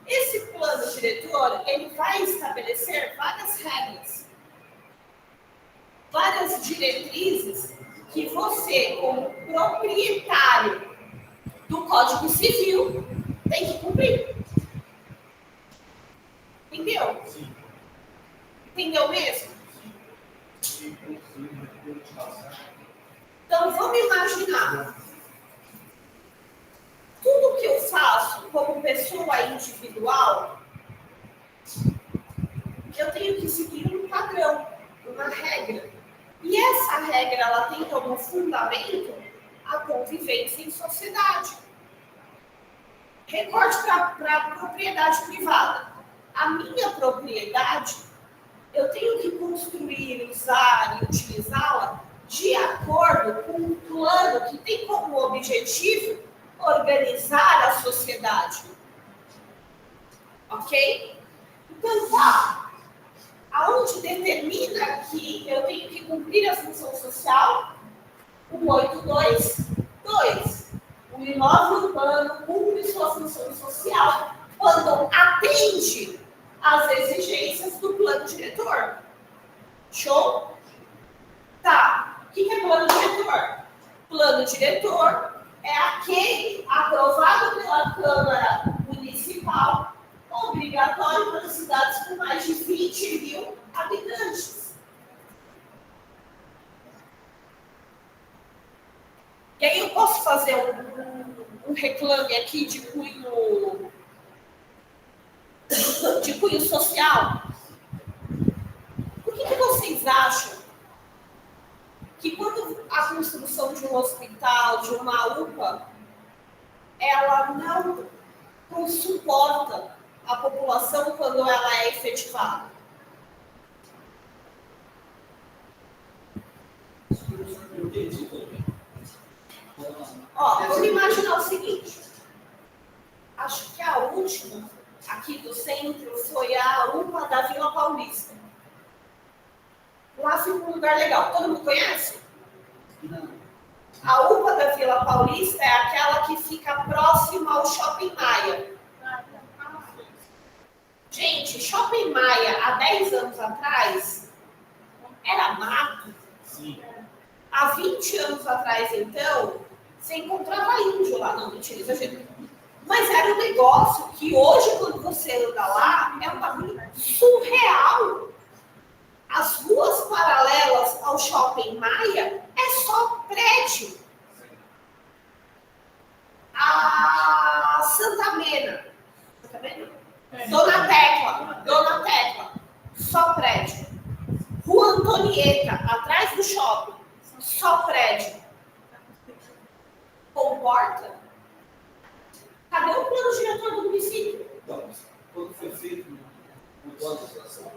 Esse plano diretor, ele vai estabelecer várias regras, várias diretrizes que você, como proprietário do Código Civil, tem que cumprir. Entendeu? Sim. Entendeu mesmo? Então, vamos imaginar. Tudo que eu faço como pessoa individual, eu tenho que seguir um padrão, uma regra. E essa regra, ela tem como fundamento a convivência em sociedade. Recorte para a propriedade privada. A minha propriedade, eu tenho que construir, usar e utilizá-la de acordo com um plano que tem como objetivo organizar a sociedade. Ok? Então, tá. Aonde determina que eu tenho que cumprir a função social? 182.2. O imóvel urbano cumpre sua função social quando atende às exigências do plano diretor. Show? Tá. O que é plano diretor? Plano diretor é aquele aprovado pela Câmara Municipal, obrigatório para cidades com mais de 20 mil habitantes. E aí eu posso fazer um reclame aqui de cunho social? Por que vocês acham que quando a construção de um hospital, de uma UPA, ela não suporta a população quando ela é efetivada? Ó, vamos imaginar o seguinte. Acho que a última aqui do centro foi a UPA da Vila Paulista. Lá fica um lugar legal. Todo mundo conhece? Não. A UPA da Vila Paulista é aquela que fica próxima ao Shopping Maia. Gente, Shopping Maia, há 10 anos atrás, era mato. Sim. Há 20 anos atrás, então, você encontrava índio lá. Não, mentira, exagero. Mas era um negócio que hoje, quando você anda lá, é um bagulho surreal. As ruas paralelas ao Shopping Maia é só prédio. A Santa Mena. Santa Mena? Dona Tecla, só prédio. Rua Antonieta, atrás do shopping, só prédio. Comporta? Cadê o plano diretor do município? Então, quando foi feito o plano de ação,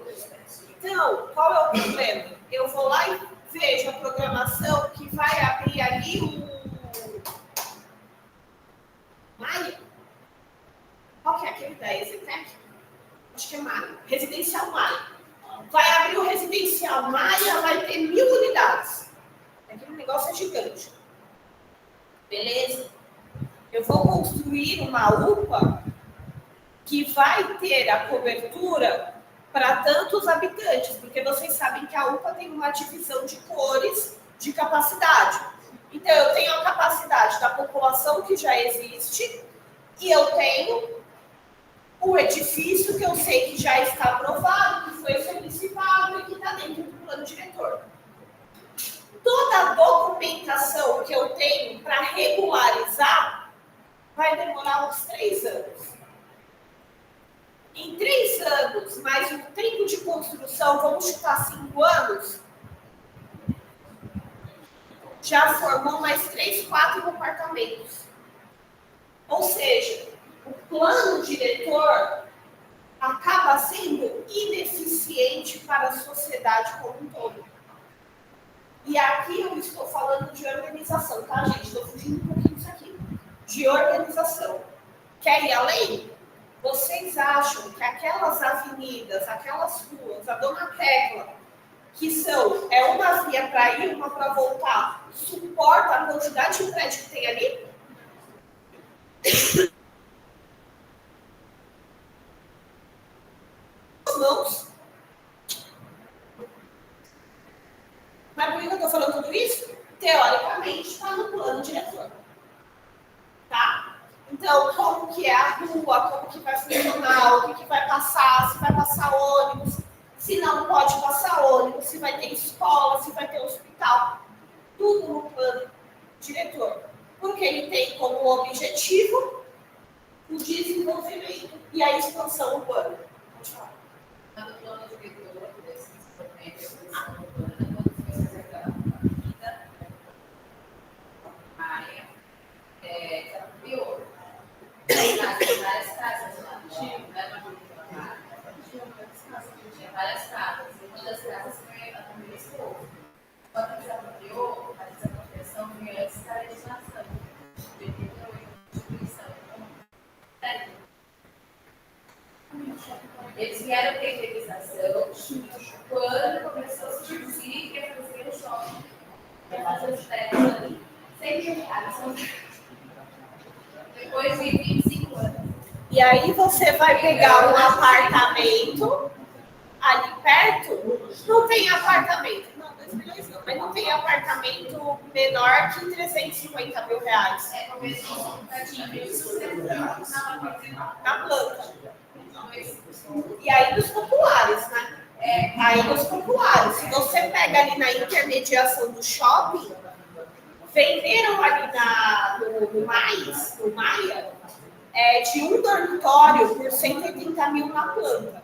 Então, qual é o problema? Eu vou lá e vejo a programação que vai abrir ali o Maia. Qual que é aquele da Exetec? Acho que é Maia. Residencial Maia. Vai abrir o Residencial Maia, vai ter 1000 unidades. Aquele negócio é gigante. Beleza? Eu vou construir uma UPA que vai ter a cobertura para tantos habitantes, porque vocês sabem que a UPA tem uma divisão de cores de capacidade. Então, eu tenho a capacidade da população que já existe e eu tenho o edifício que eu sei que já está aprovado, que foi solicitado e que está dentro do plano diretor. Toda a documentação que eu tenho para regularizar vai demorar uns 3 anos. Em 3 anos, mais o tempo de construção, vamos chutar 5 anos, já formou mais 3, 4 apartamentos. Ou seja, o plano diretor acaba sendo ineficiente para a sociedade como um todo. E aqui eu estou falando de organização, tá, gente? Estou fugindo um pouquinho disso aqui. De organização. Quer ir além? Vocês acham que aquelas avenidas, aquelas ruas, a Dona Tecla, que são uma via para ir, uma para voltar, suporta a quantidade de prédio que tem ali? Mãos. Mas por que eu estou falando tudo isso? Teoricamente, está no plano diretor. Tá? Então, como que é a rua, como que vai funcionar, o que vai passar, se vai passar ônibus, se não pode passar ônibus, se vai ter escola, se vai ter hospital. Tudo no plano diretor. Porque ele tem como objetivo o desenvolvimento e a expansão urbana. Pode falar. O plano diretor desse desenvolvimento e expansão urbana, quando foi acertado a vida, Maia, ampliou. Várias casas lá, tinha várias casas. E uma das casas foi a primeira escola. Quando desampliou, a desapropriação foi antes da legislação. De 88, instituição. Eles vieram ter legislação quando começou a se dizer que ia fazer o shopping. Ia fazer os prédios ali. Sempre reais. Depois de 25 anos. E aí você vai pegar um apartamento ali perto, não tem apartamento. Não, 2 milhões não, mas não tem apartamento menor que 350 mil reais. É, começou Na planta. E aí dos populares, né? Aí dos populares. Se você pega ali na intermediação do shopping, venderam ali no Maia, de um dormitório por 180 mil na planta.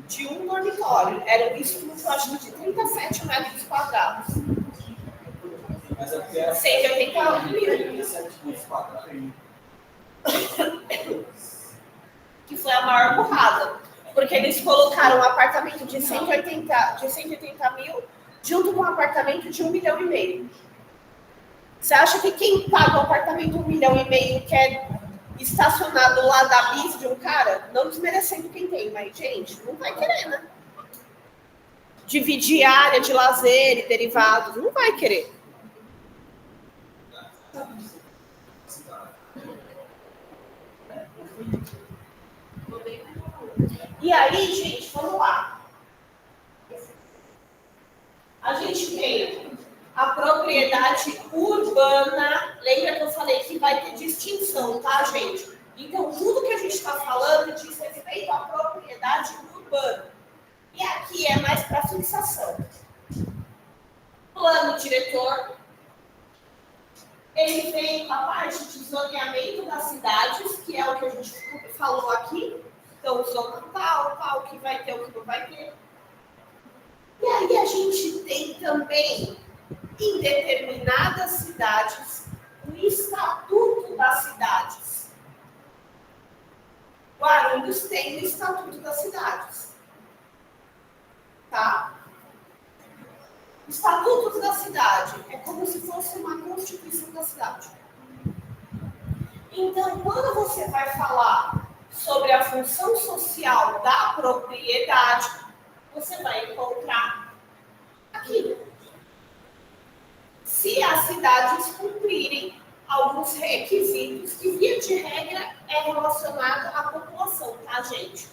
De um dormitório. Era um estúdio, acho que de 37 metros quadrados. mas é porque 180 mil. 37 metros quadrados. Que foi a maior burrada. Porque eles colocaram um apartamento de 180 mil junto com um apartamento de 1,5 milhão. Você acha que quem paga um apartamento 1,5 milhão quer estacionar do lado da bis de um cara? Não desmerecendo quem tem, mas, gente, não vai querer, né? Dividir área de lazer e derivados, não vai querer. E aí, gente, vamos lá. A gente tem a propriedade urbana. Lembra que eu falei que vai ter distinção, tá, gente? Então, tudo que a gente está falando diz respeito à propriedade urbana. E aqui é mais para fixação. Plano diretor. Ele vem com a parte de zoneamento das cidades, que é o que a gente falou aqui. Então, zona tal, que vai ter, o que não vai ter. E aí a gente tem também, em determinadas cidades, o Estatuto das Cidades. Guarulhos tem o Estatuto das Cidades. Tá? Estatuto da cidade é como se fosse uma constituição da cidade. Então, quando você vai falar sobre a função social da propriedade, você vai encontrar aqui. Se as cidades cumprirem alguns requisitos que, via de regra, é relacionado à população, tá, gente?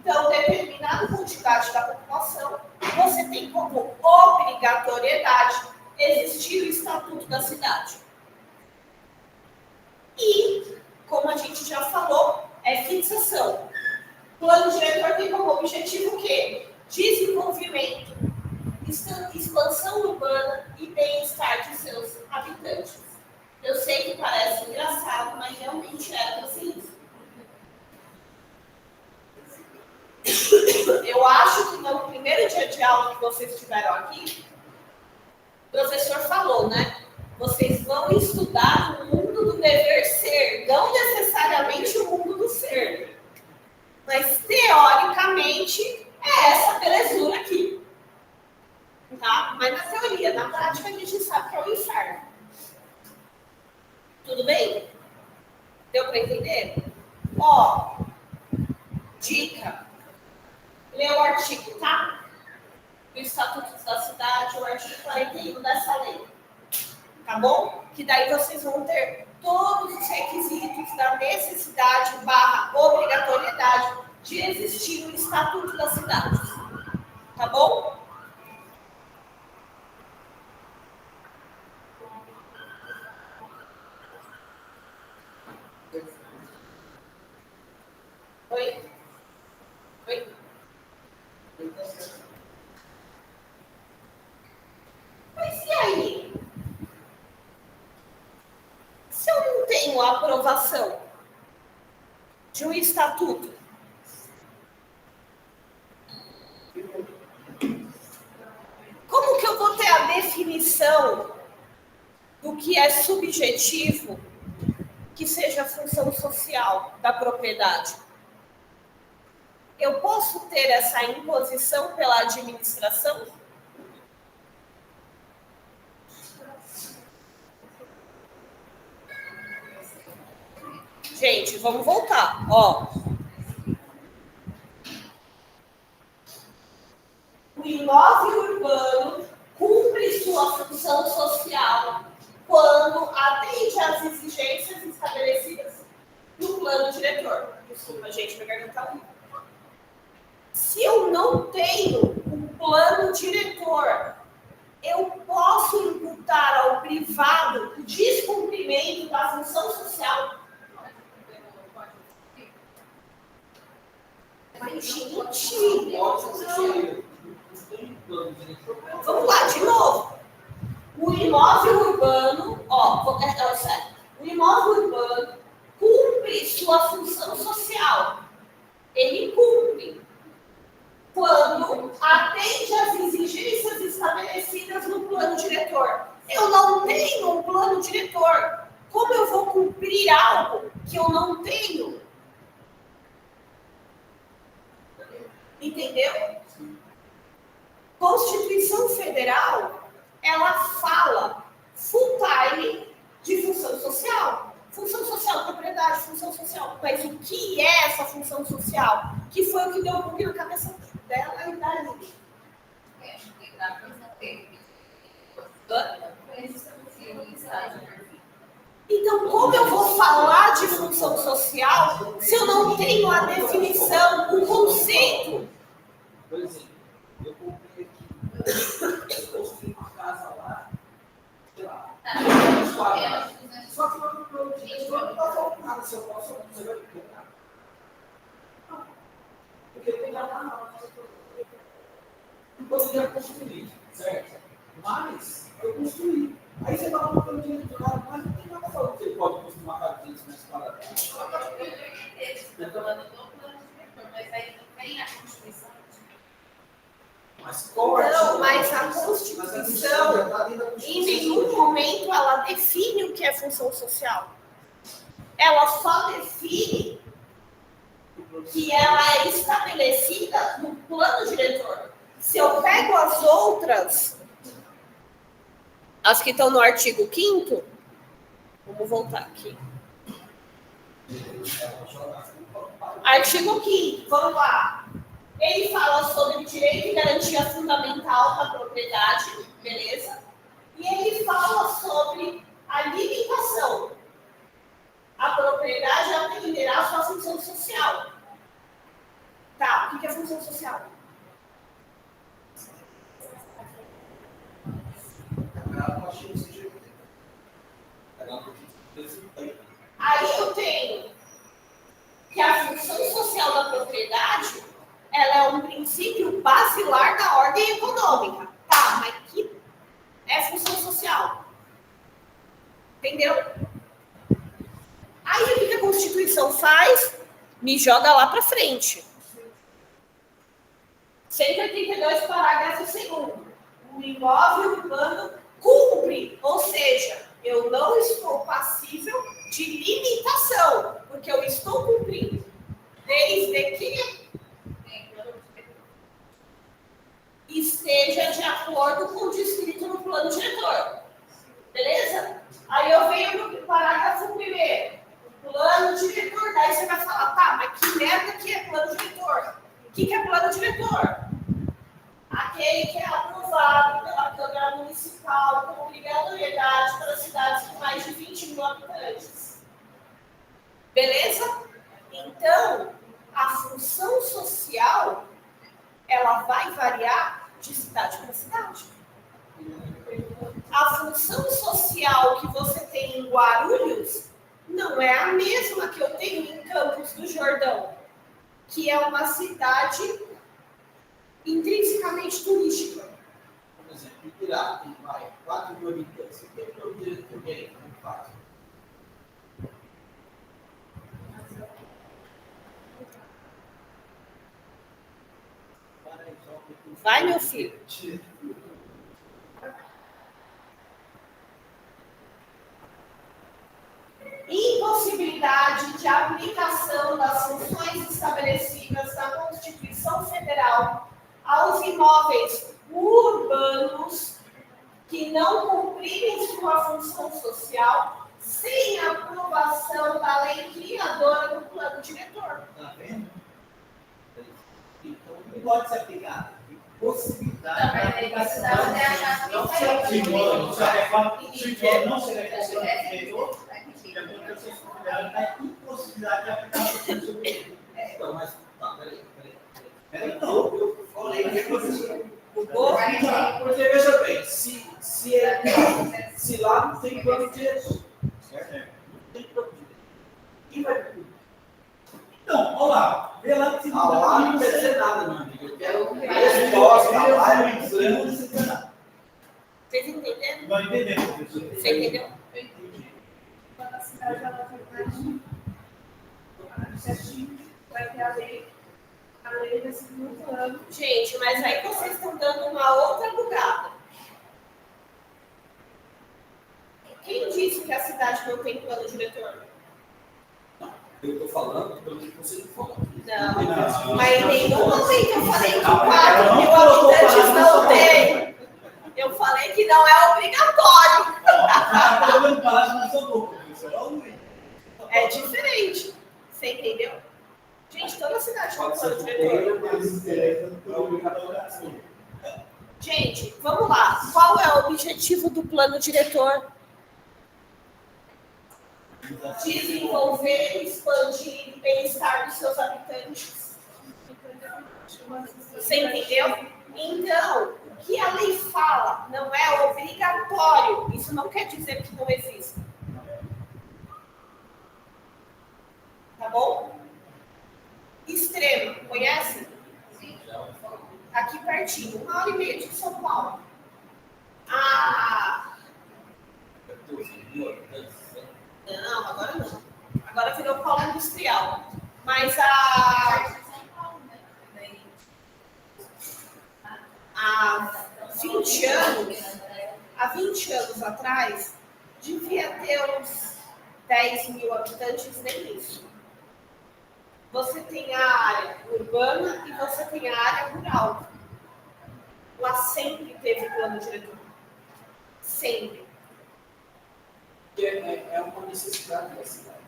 Então, determinada quantidade da população, você tem como obrigatoriedade existir o Estatuto da Cidade. E, como a gente já falou, é fixação. O plano diretor tem como objetivo o quê? Desenvolvimento, expansão urbana e bem-estar de seus habitantes. Eu sei que parece engraçado, mas realmente é assim. Eu acho que no primeiro dia de aula que vocês tiveram aqui, o professor falou, né? Vocês vão estudar o mundo do dever ser, não necessariamente o mundo do ser. Mas, teoricamente, é essa belezura aqui. Tá? Mas na teoria, na prática, a gente sabe que é o inferno. Tudo bem? Deu para entender? Ó, dica. Lê o artigo, tá? Do Estatuto da Cidade, o artigo 41 dessa lei. Tá bom? Que daí vocês vão ter todos os requisitos da necessidade / obrigatoriedade de existir o Estatuto da Cidade. Tá bom? Oi? Oi? Mas e aí? Se eu não tenho a aprovação de um estatuto, como que eu vou ter a definição do que é subjetivo, que seja a função social da propriedade? Eu posso ter essa imposição pela administração? Gente, vamos voltar. Ó. O imóvel urbano cumpre sua função social quando atende às exigências estabelecidas no plano diretor. Desculpa, gente, minha garganta tá ruim. Se eu não tenho um plano diretor, eu posso imputar ao privado o descumprimento da função social? Vamos lá, de novo. O imóvel urbano, o imóvel urbano cumpre sua função social. Ele cumpre quando atende às exigências estabelecidas no plano diretor. Eu não tenho um plano diretor. Como eu vou cumprir algo que eu não tenho? Entendeu? Constituição Federal, ela fala full time de função social. Função social, propriedade, função social. Mas o que é essa função social? Que foi o que deu um bug na cabeça dela e da gente. Então, como eu vou falar de função social se eu não tenho a definição, o conceito? Por exemplo, eu comprei aqui, eu construí uma casa lá, sei lá, só que eu não posso nada, se eu posso, você vai pegar. Porque tem nada não poderia construir, certo? Mas eu construí. Aí você fala para o diretor, mas não tem nada falando que você pode construir uma casa de 500 metros quadrados. Mas aí não tem a Constituição. Não, mas a Constituição, em nenhum momento, ela define o que é função social. Ela só define que ela é estabelecida no plano diretor. Se eu pego as outras, as que estão no artigo 5º, vamos voltar aqui. Artigo 5º, vamos lá. Ele fala sobre direito e garantia fundamental da propriedade, beleza? E ele fala sobre a limitação. A propriedade atenderá a sua função social. Tá, o que é função social? Aí eu tenho que a função social da propriedade, ela é um princípio basilar da ordem econômica. Tá, mas que é função social? Entendeu? Aí o que a Constituição faz? Me joga lá para frente. 182, parágrafo 2º. O imóvel urbano cumpre, ou seja, eu não estou passível de limitação, porque eu estou cumprindo, desde que esteja de acordo com o descrito no plano diretor. Beleza? Aí eu venho no parágrafo 1º. Plano diretor. Daí você vai falar, tá, mas que merda que é plano diretor? O que é plano diretor? Aquele que é aprovado pela Câmara Municipal com obrigatoriedade para cidades com mais de 20 mil habitantes. Beleza? Então, a função social, ela vai variar de cidade para cidade. A função social que você tem em Guarulhos não é a mesma que eu tenho em Campos do Jordão, que é uma cidade intrinsecamente turística. Por exemplo, Ipirá tem 4 mil habitantes. O que é o diretor dele? Como faz? Vai, meu filho. Impossibilidade de aplicação das funções estabelecidas na Constituição Federal aos imóveis urbanos que não cumprirem sua função social sem aprovação da lei criadora do plano diretor. Está vendo? Então, não pode ser aplicado. Possibilidade. Não, mas aí você dá até achar que Não se adequa, não se adequa, não se adequa ao diretor, da impossibilidade de aplicar a função sobre ele. Então, mas, tá, peraí. Não, Eu falei que Porque, veja bem, se lá não tem plano diretor, certo? Não tem plano diretor. Quem vai cumprir? então, olha lá, vê lá que Lá não quer dizer nada, meu amigo. Eu quero resposta, lá é muito grande. Vocês entenderam? Não entendemos, professor. Você entendeu? Quando a cidade ela vai certinho, vai ter a lei vai ser muito ano. Gente, mas aí vocês estão dando uma outra bugada. Quem disse que a cidade não tem plano diretor? Eu estou falando pelo que você me falou. Não, mas em nenhum momento eu falei que 4 mil habitantes não tem. Eu falei que não é obrigatório. É diferente. Você entendeu? Gente, toda cidade tem um plano diretor. Gente, vamos lá. Qual é o objetivo do plano diretor? Desenvolver e expandir o bem-estar dos seus habitantes. Você entendeu? Então, o que a lei fala não é obrigatório. Isso não quer dizer que não existe. Tá bom? Extremo, conhece? Sim. Aqui pertinho, 1h30 de São Paulo. Não, agora não. Agora virou polo industrial. Mas há 20 anos atrás, devia ter uns 10 mil habitantes, nem isso. Você tem a área urbana e você tem a área rural. Lá sempre teve plano diretor. Sempre. É uma necessidade da cidade.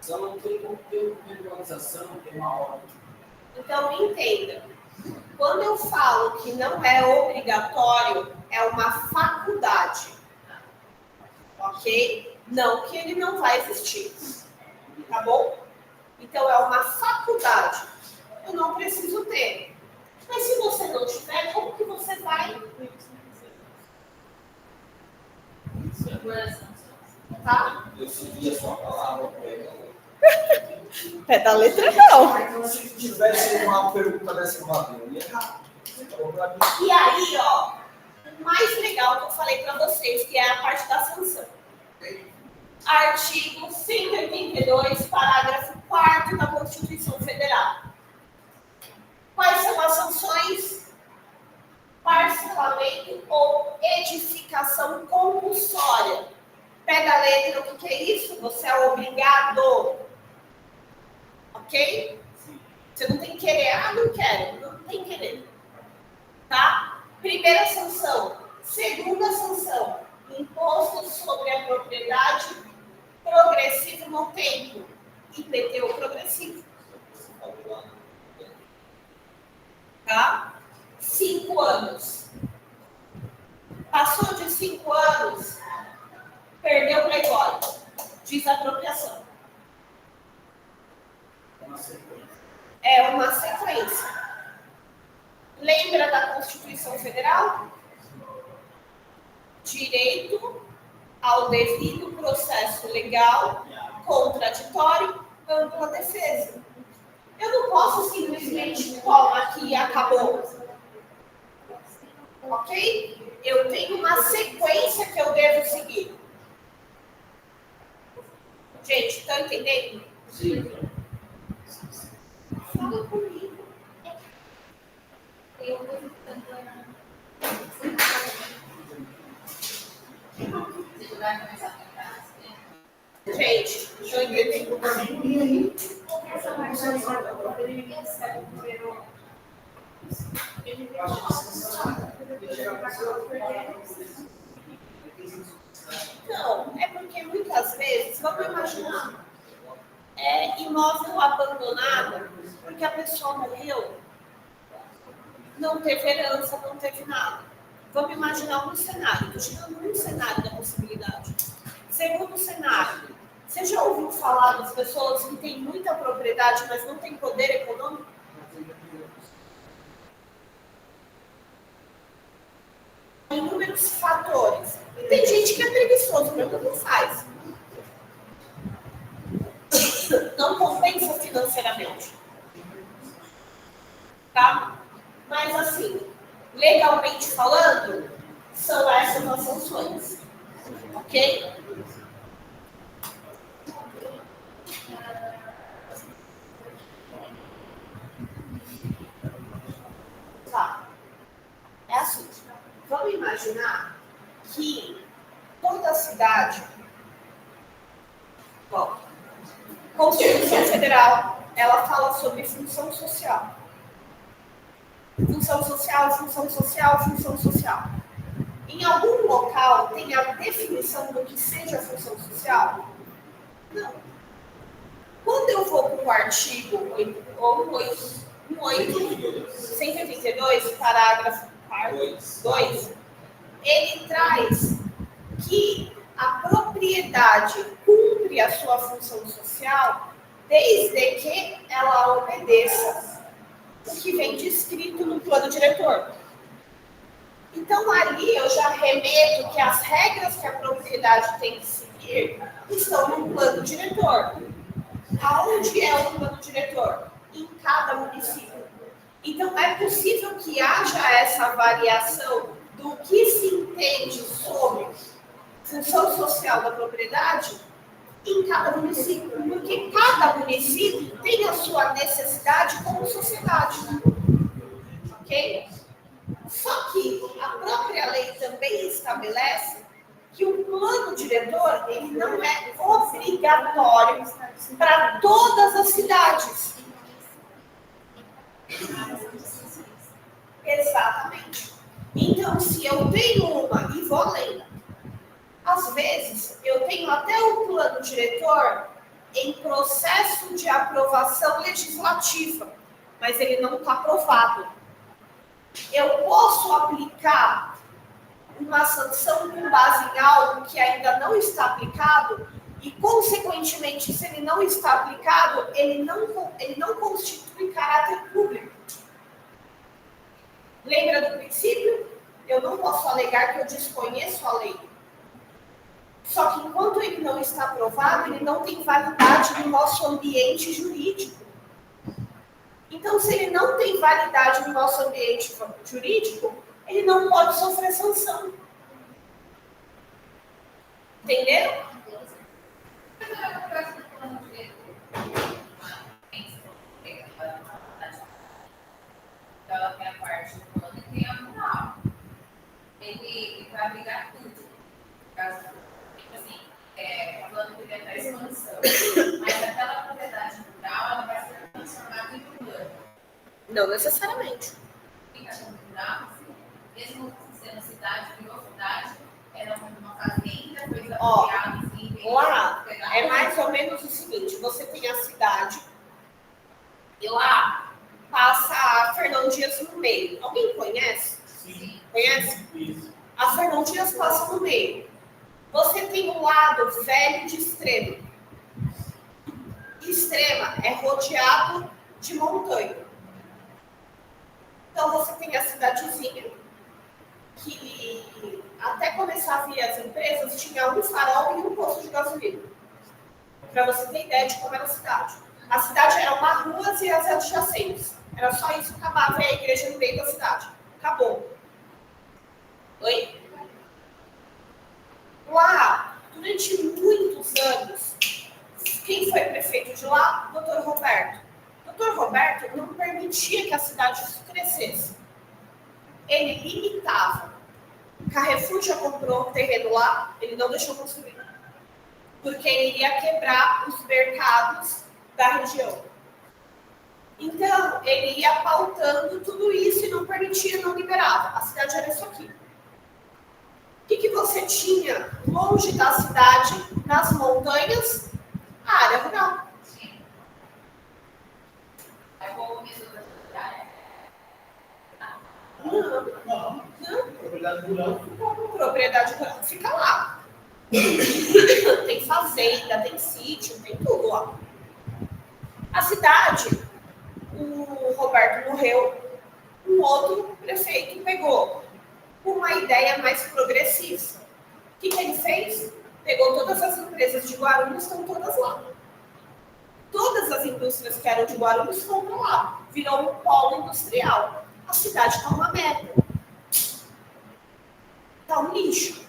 Se ela não tem como ter uma organização, tem uma ordem. Então, entenda. Quando eu falo que não é obrigatório, é uma faculdade. Ok? Não que ele não vai existir. Tá bom? Então, é uma faculdade. Eu não preciso ter. Mas se você não tiver, como que você vai? Tá? Eu segui a sua palavra. Pé da letra, não. Se tivesse uma pergunta dessa uma vez, eu ia errar. E aí, ó, o mais legal que eu falei para vocês, que é a parte da sanção. Artigo 182, parágrafo 4º da Constituição Federal. Quais são as sanções? Parcelamento ou edificação compulsória. Pega a letra, o que é isso? Você é obrigado. Ok? Você não tem que querer. Não quero. Não tem que querer. Tá? Primeira sanção. Segunda sanção. Imposto sobre a propriedade progressivo no tempo. IPTU progressivo. Tá? 5 anos. Passou de 5 anos, perdeu o Playboy. Desapropriação. É uma sequência. Lembra da Constituição Federal? Direito ao devido processo legal, contraditório, ampla defesa. Eu não posso simplesmente toma aqui e acabou. Ok? Eu tenho uma sequência que eu devo seguir. Gente, estão entendendo? Sim. Fala comigo. Gente, deixa eu entender. Não, é porque muitas vezes, vamos imaginar, imóvel abandonado, porque a pessoa morreu, não teve herança, não teve nada. Vamos imaginar um cenário, estou tirando um cenário da possibilidade. Segundo cenário, você já ouviu falar das pessoas que têm muita propriedade, mas não têm poder econômico? Inúmeros fatores. E tem gente que é preguiçoso, mesmo não faz. Não compensa financeiramente. Tá? Mas assim, legalmente falando, são essas as sanções. Ok? Tá. É assim. Vamos imaginar que toda a cidade, bom, Constituição Federal, ela fala sobre função social. Função social, função social, função social. Em algum local tem a definição do que seja função social? Não. Quando eu vou para o artigo 182, parágrafo 2, ele traz que a propriedade cumpre a sua função social desde que ela obedeça o que vem descrito no plano diretor. Então, ali eu já remeto que as regras que a propriedade tem que seguir estão no plano diretor. Aonde é o plano diretor? Em cada município. Então, é possível que haja essa variação do que se entende sobre função social da propriedade em cada município, porque cada município tem a sua necessidade como sociedade. Ok? Só que a própria lei também estabelece que o plano diretor ele não é obrigatório para todas as cidades. Exatamente. Então, se eu tenho uma, e vou além, às vezes eu tenho até o plano diretor em processo de aprovação legislativa, mas ele não está aprovado. Eu posso aplicar uma sanção com base em algo que ainda não está aplicado e, consequentemente, se ele não está aplicado, ele não constitui caráter público. Lembra do princípio? Eu não posso alegar que eu desconheço a lei. Só que, enquanto ele não está aprovado, ele não tem validade no nosso ambiente jurídico. Então, se ele não tem validade no nosso ambiente jurídico, ele não pode sofrer sanção. Entenderam? Ela tem a parte do plano e tem a rural. Ele vai abrigar tudo. Tipo assim, o plano que tem a expansão. Mas aquela propriedade rural, ela vai ser transformada em urbano. Não necessariamente. Fica rural, mesmo sendo cidade, virou cidade, era uma fazenda, foi apropriada, assim. Lá é mais ou menos o seguinte: você tem a cidade e lá passa a Fernão Dias no meio. Alguém conhece? Sim. Conhece? Isso. A Fernão Dias passa no meio. Você tem um lado velho de Extrema. Extrema é rodeado de montanha. Então você tem a cidadezinha, que até começar a vir as empresas, tinha um farol e um posto de gasolina. Para você ter ideia de como era a cidade. A cidade era uma rua e as adjacentes. Era só isso, acabava a igreja no meio da cidade. Acabou. Oi? Lá, durante muitos anos, quem foi prefeito de lá? Dr. Roberto. Dr. Roberto não permitia que a cidade crescesse. Ele limitava. Carrefour já comprou terreno lá, ele não deixou construir. Porque ele iria quebrar os mercados da região. Então, ele ia pautando tudo isso e não permitia, não liberava. A cidade era isso aqui. O que você tinha longe da cidade, nas montanhas? A área rural. Não. Propriedade rural. Propriedade rural fica lá. Tem fazenda, tem sítio, tem tudo lá. A cidade, o Roberto morreu, um outro prefeito pegou uma ideia mais progressista. O que ele fez? Pegou todas as empresas de Guarulhos, estão todas lá. Todas as indústrias que eram de Guarulhos estão lá. Virou um polo industrial. A cidade está uma merda. Está um lixo.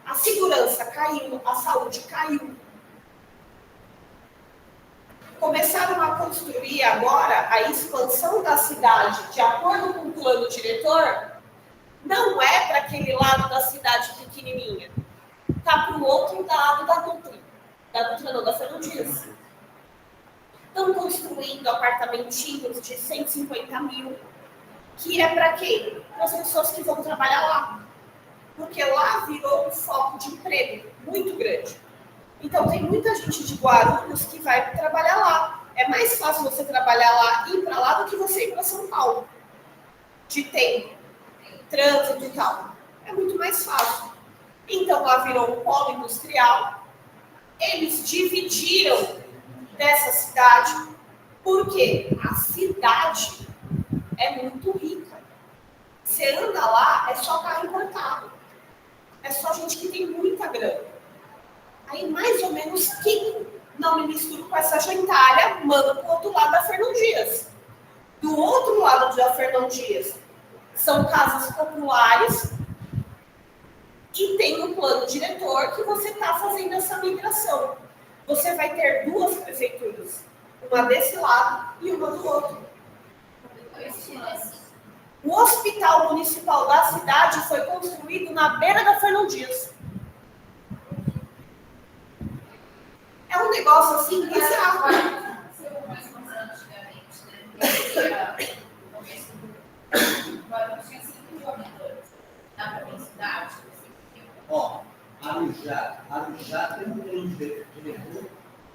A segurança caiu, a saúde caiu. Começaram a construir agora a expansão da cidade de acordo com o plano diretor. Não é para aquele lado da cidade pequenininha. Está para o outro lado da Dutra. Da Dutra não, da Fernão Dias. Estão construindo apartamentinhos de 150 mil, que é para quem? Para as pessoas que vão trabalhar lá. Porque lá virou um foco de emprego muito grande. Então, tem muita gente de Guarulhos que vai trabalhar lá. É mais fácil você trabalhar lá e ir para lá do que você ir para São Paulo. De tempo, trânsito e tal. É muito mais fácil. Então, lá virou um polo industrial. Eles dividiram dessa cidade, porque a cidade é muito rica. Você anda lá, é só carro importado. É só gente que tem muita grana. Aí, mais ou menos, quem não me misturo com essa gentalha, manda para o outro lado da Fernão Dias. Do outro lado da Fernão Dias, são casas populares e tem um plano diretor que você está fazendo essa migração. Você vai ter duas prefeituras, uma desse lado e uma do outro. O hospital municipal da cidade foi construído na beira da Fernão Dias. É um negócio assim bizarro. Ó, Arujá tem um plano diretor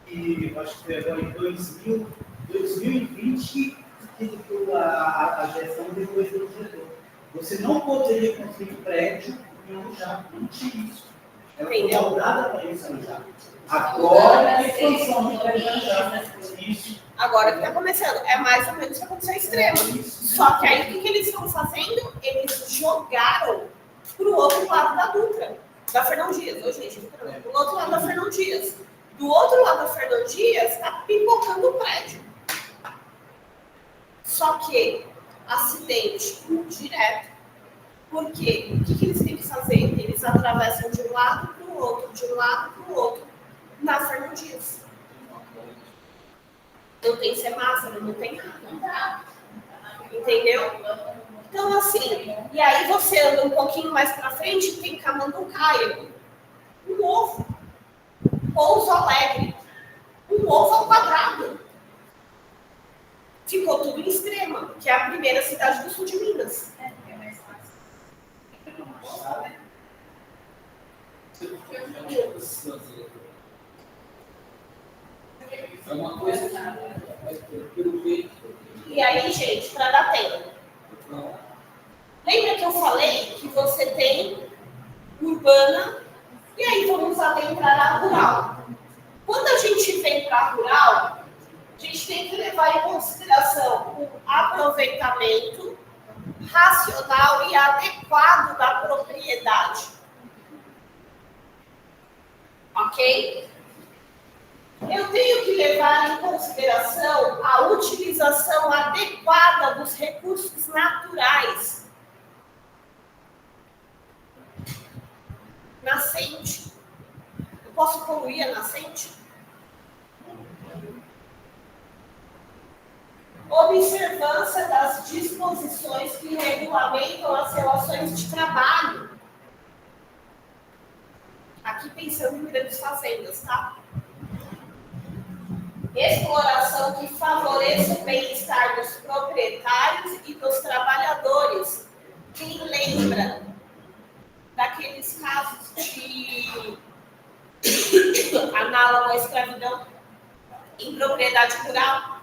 que eu acho que foi agora em 2020 que deu a gestão depois do diretor. Você não poderia construir prédio em Arujá, não tinha isso. Ela foi moldada para isso, Arujá. Agora tem expansão de Arujá. Isso. Agora que está começando, é mais ou menos o que aconteceu extremo. Só que aí o que eles estão fazendo? Eles jogaram para o outro lado da Dutra, da Fernão Dias. Ô, gente, do outro lado da Fernão Dias. Do outro lado da Fernão Dias está pipocando o prédio. Só que acidente direto. Por quê? O que eles têm que fazer? Eles atravessam de um lado para o outro, de um lado para o outro, na Fernão Dias. Não tem semáforo, não tem nada. Entendeu? Então, assim, e aí você anda um pouquinho mais para frente e tem Camanducaia. Um ovo. Pouso Alegre. Um ovo ao quadrado. Ficou tudo em Extrema, que é a primeira cidade do sul de Minas. É mais fácil. É uma coisa pelo jeito. E aí, gente, para dar tempo. Lembra que eu falei que você tem urbana e aí vamos adentrar a rural. Quando a gente vem para a rural, a gente tem que levar em consideração o aproveitamento racional e adequado da propriedade. Ok? Eu tenho que levar em consideração a utilização adequada dos recursos naturais. Nascente. Eu posso poluir a nascente? Observância das disposições que regulamentam as relações de trabalho. Aqui pensando em grandes fazendas, tá? Exploração que favoreça o bem-estar dos proprietários e dos trabalhadores. Quem lembra daqueles casos de análogo à escravidão em propriedade rural?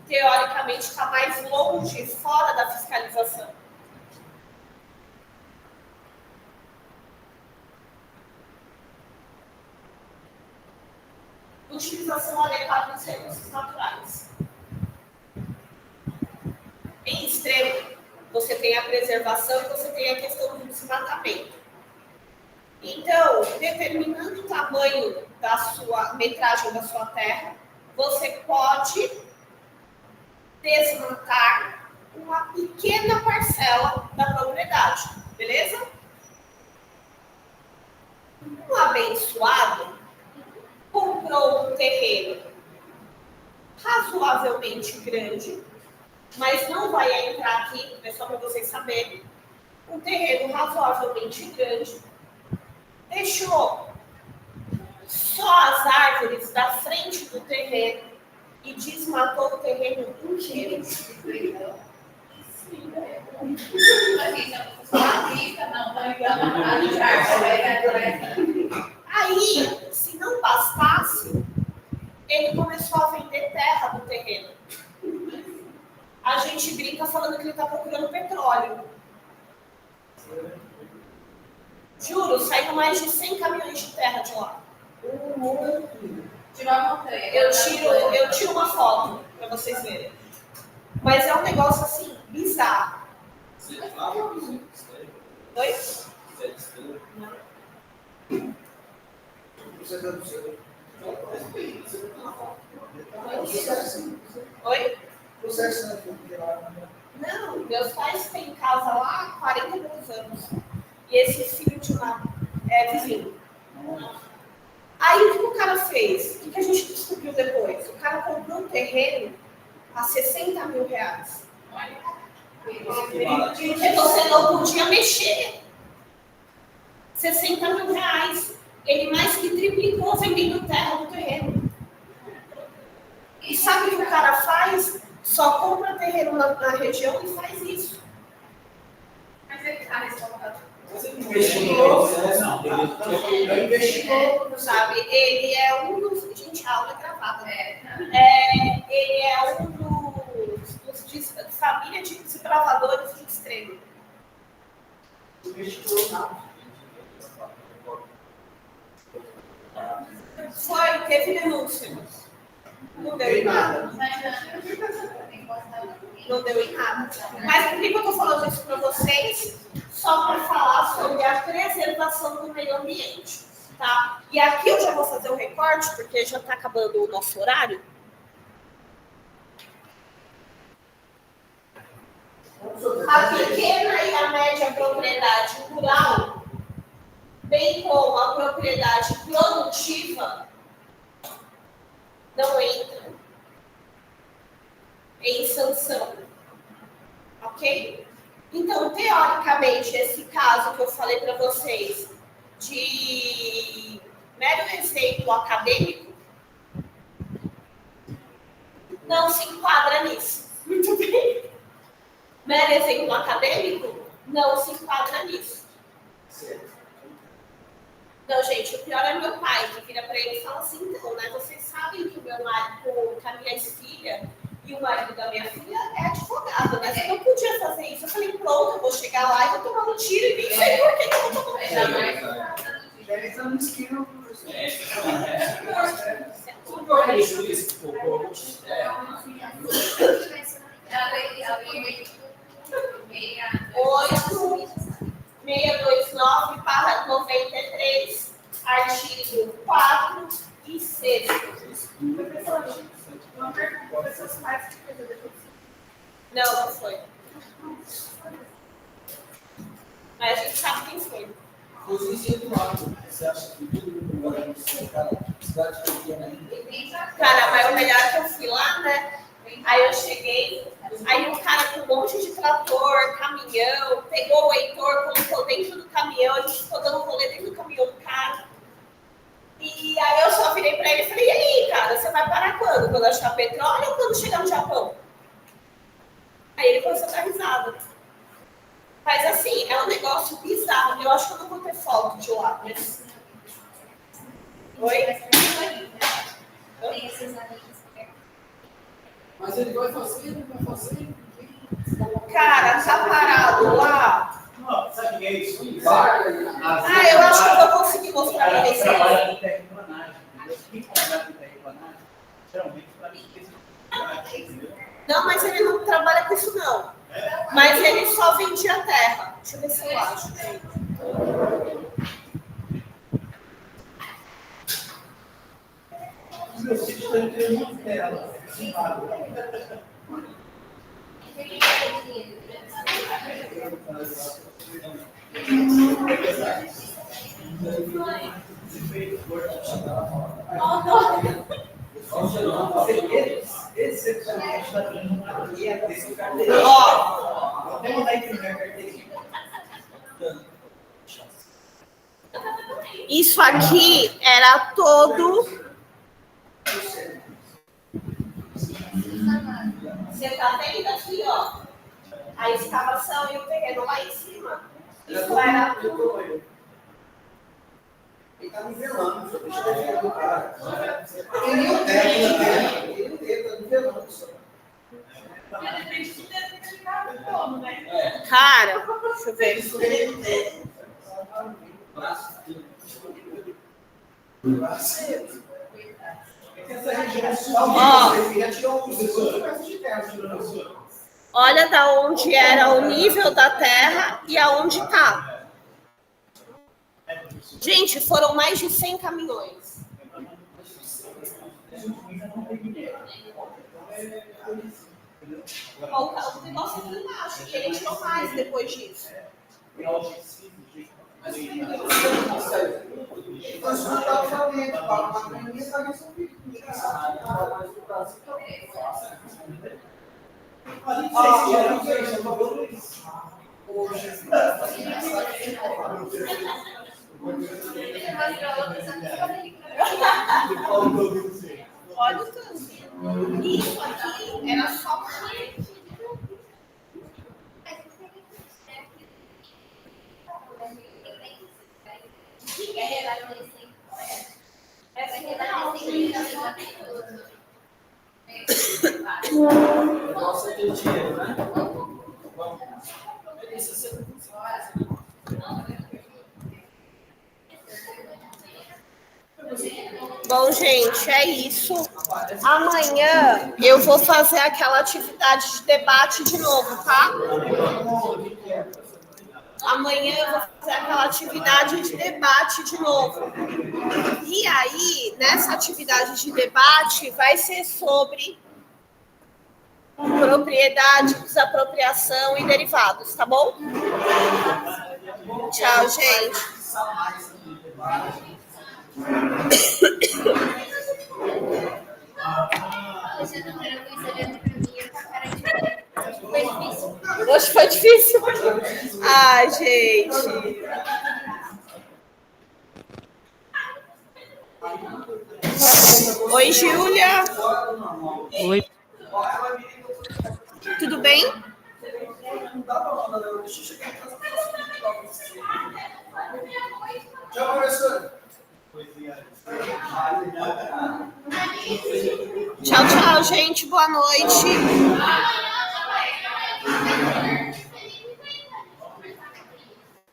Teoricamente está mais longe, fora da fiscalização. Utilização adequada dos recursos naturais. Em extremo, você tem a preservação e você tem a questão do desmatamento. Então, determinando o tamanho da sua metragem da sua terra, você pode desmatar uma pequena parcela da propriedade, beleza? Um abençoado comprou um terreno razoavelmente grande, mas não vai entrar aqui, é só para vocês saberem. Um terreno razoavelmente grande, deixou só as árvores da frente do terreno e desmatou o terreno inteiro. Aí, se não bastasse, ele começou a vender terra do terreno. A gente brinca falando que ele está procurando petróleo. Juro, saiu mais de 100 caminhões de terra de lá. Tirou a montanha. Eu tiro uma foto para vocês verem. Mas é um negócio assim, bizarro. Oi? Oi? Não, meus pais têm casa lá há 40 e poucos anos. E esse filho de uma vizinho. Aí o que o cara fez? O que a gente descobriu depois? O cara comprou um terreno a 60 mil reais. Porque você não podia mexer. 60 mil reais. Ele mais que triplicou vendendo terra do terreno. E sabe o que o cara faz? Só compra terreno na região e faz isso. Mas ele está responsável. Sabe, ele é um dos. Gente, a aula é gravada. Ele é um dos de família de desbravadores de extremo. Foi, teve denúncia. Não deu em nada. Não deu em nada. Mas por que eu estou falando isso para vocês? Só para falar sobre a preservação do meio ambiente. Tá? E aqui eu já vou fazer um recorte, porque já está acabando o nosso horário. A pequena e a média propriedade rural, bem como a propriedade produtiva, não entra em sanção. Ok? Então, teoricamente, esse caso que eu falei para vocês, de mero exemplo acadêmico, não se enquadra nisso. Muito bem? Mero exemplo acadêmico, não se enquadra nisso. Não, gente, o pior é meu pai, que vira para ele e fala assim, então, né, vocês sabem que o meu marido, que a minha filha e o marido da minha filha é advogado, mas eu não podia fazer isso. Eu falei, pronto, eu vou chegar lá e vou tomar um tiro e nem sei por que eu vou tomar um tiro. Oito 629/93, artigo 4 e 6. Uma pergunta, seus pais que fez a deposição? Não, não foi. Mas a gente sabe quem foi. Inclusive, do lado, você acha que tudo mundo vai acontecer, cara? Cidade pequena ainda. Cara, mas o melhor é que eu fui lá, né? Aí eu cheguei, aí o cara com um monte de trator, caminhão, pegou o Heitor, colocou dentro do caminhão, a gente ficou dando rolê dentro do caminhão do cara. E aí eu só virei pra ele e falei, e aí, cara, você vai parar quando? Quando achar petróleo ou quando chegar no Japão? Aí ele começou a dar risada. Mas assim, é um negócio bizarro. Eu acho que eu não vou ter foto de lá, mas... Oi? Mas ele vai fazer, ele vai fazer. Cara, tá parado lá. Não, sabe o que é isso? Ah, eu acho que eu vou conseguir mostrar pra vocês. Trabalha com terraplanagem. Quem trabalha com terraplanagem, geralmente para entendeu? Não, mas ele não trabalha com isso, não. Mas ele só vendia terra. Deixa eu ver se eu acho. Os meus filhos estão tendo muito terra. Ó, Vou mandar imprimir a carteirinha. isso aqui era todo Você tá vendo aqui, ó, a escavação e o terreno lá em cima? Isso era tudo. Ele tá nivelando, deixa eu ver o cara. Ele não tá nivelando só. Depende do dedo que cada como, né? Cara, deixa eu ver. Olha da onde era o nível da terra e aonde tá. Gente, foram mais de 100 caminhões. Ó, o negócio aqui embaixo, e ele tirou mais depois disso. Olha o tanto. Isso aqui era só uma. Nossa, tem dinheiro, né? Bom, gente, é isso. Amanhã eu vou fazer aquela atividade de debate de novo, tá? Amanhã eu vou fazer aquela atividade de debate de novo. E aí, nessa atividade de debate, vai ser sobre propriedade, desapropriação e derivados, tá bom? Tchau, gente. Hoje foi difícil. Ai, gente. Oi, Júlia. Oi. Tudo bem? Tchau, professor. Tchau, tchau, gente. Boa noite.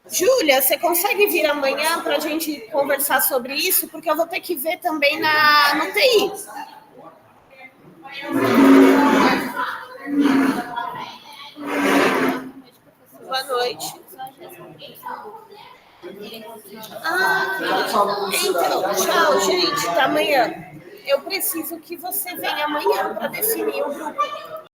Júlia, você consegue vir amanhã para a gente conversar sobre isso? Porque eu vou ter que ver também no TI. Boa noite. Então, tchau, gente. Até amanhã. Eu preciso que você venha amanhã para definir o grupo.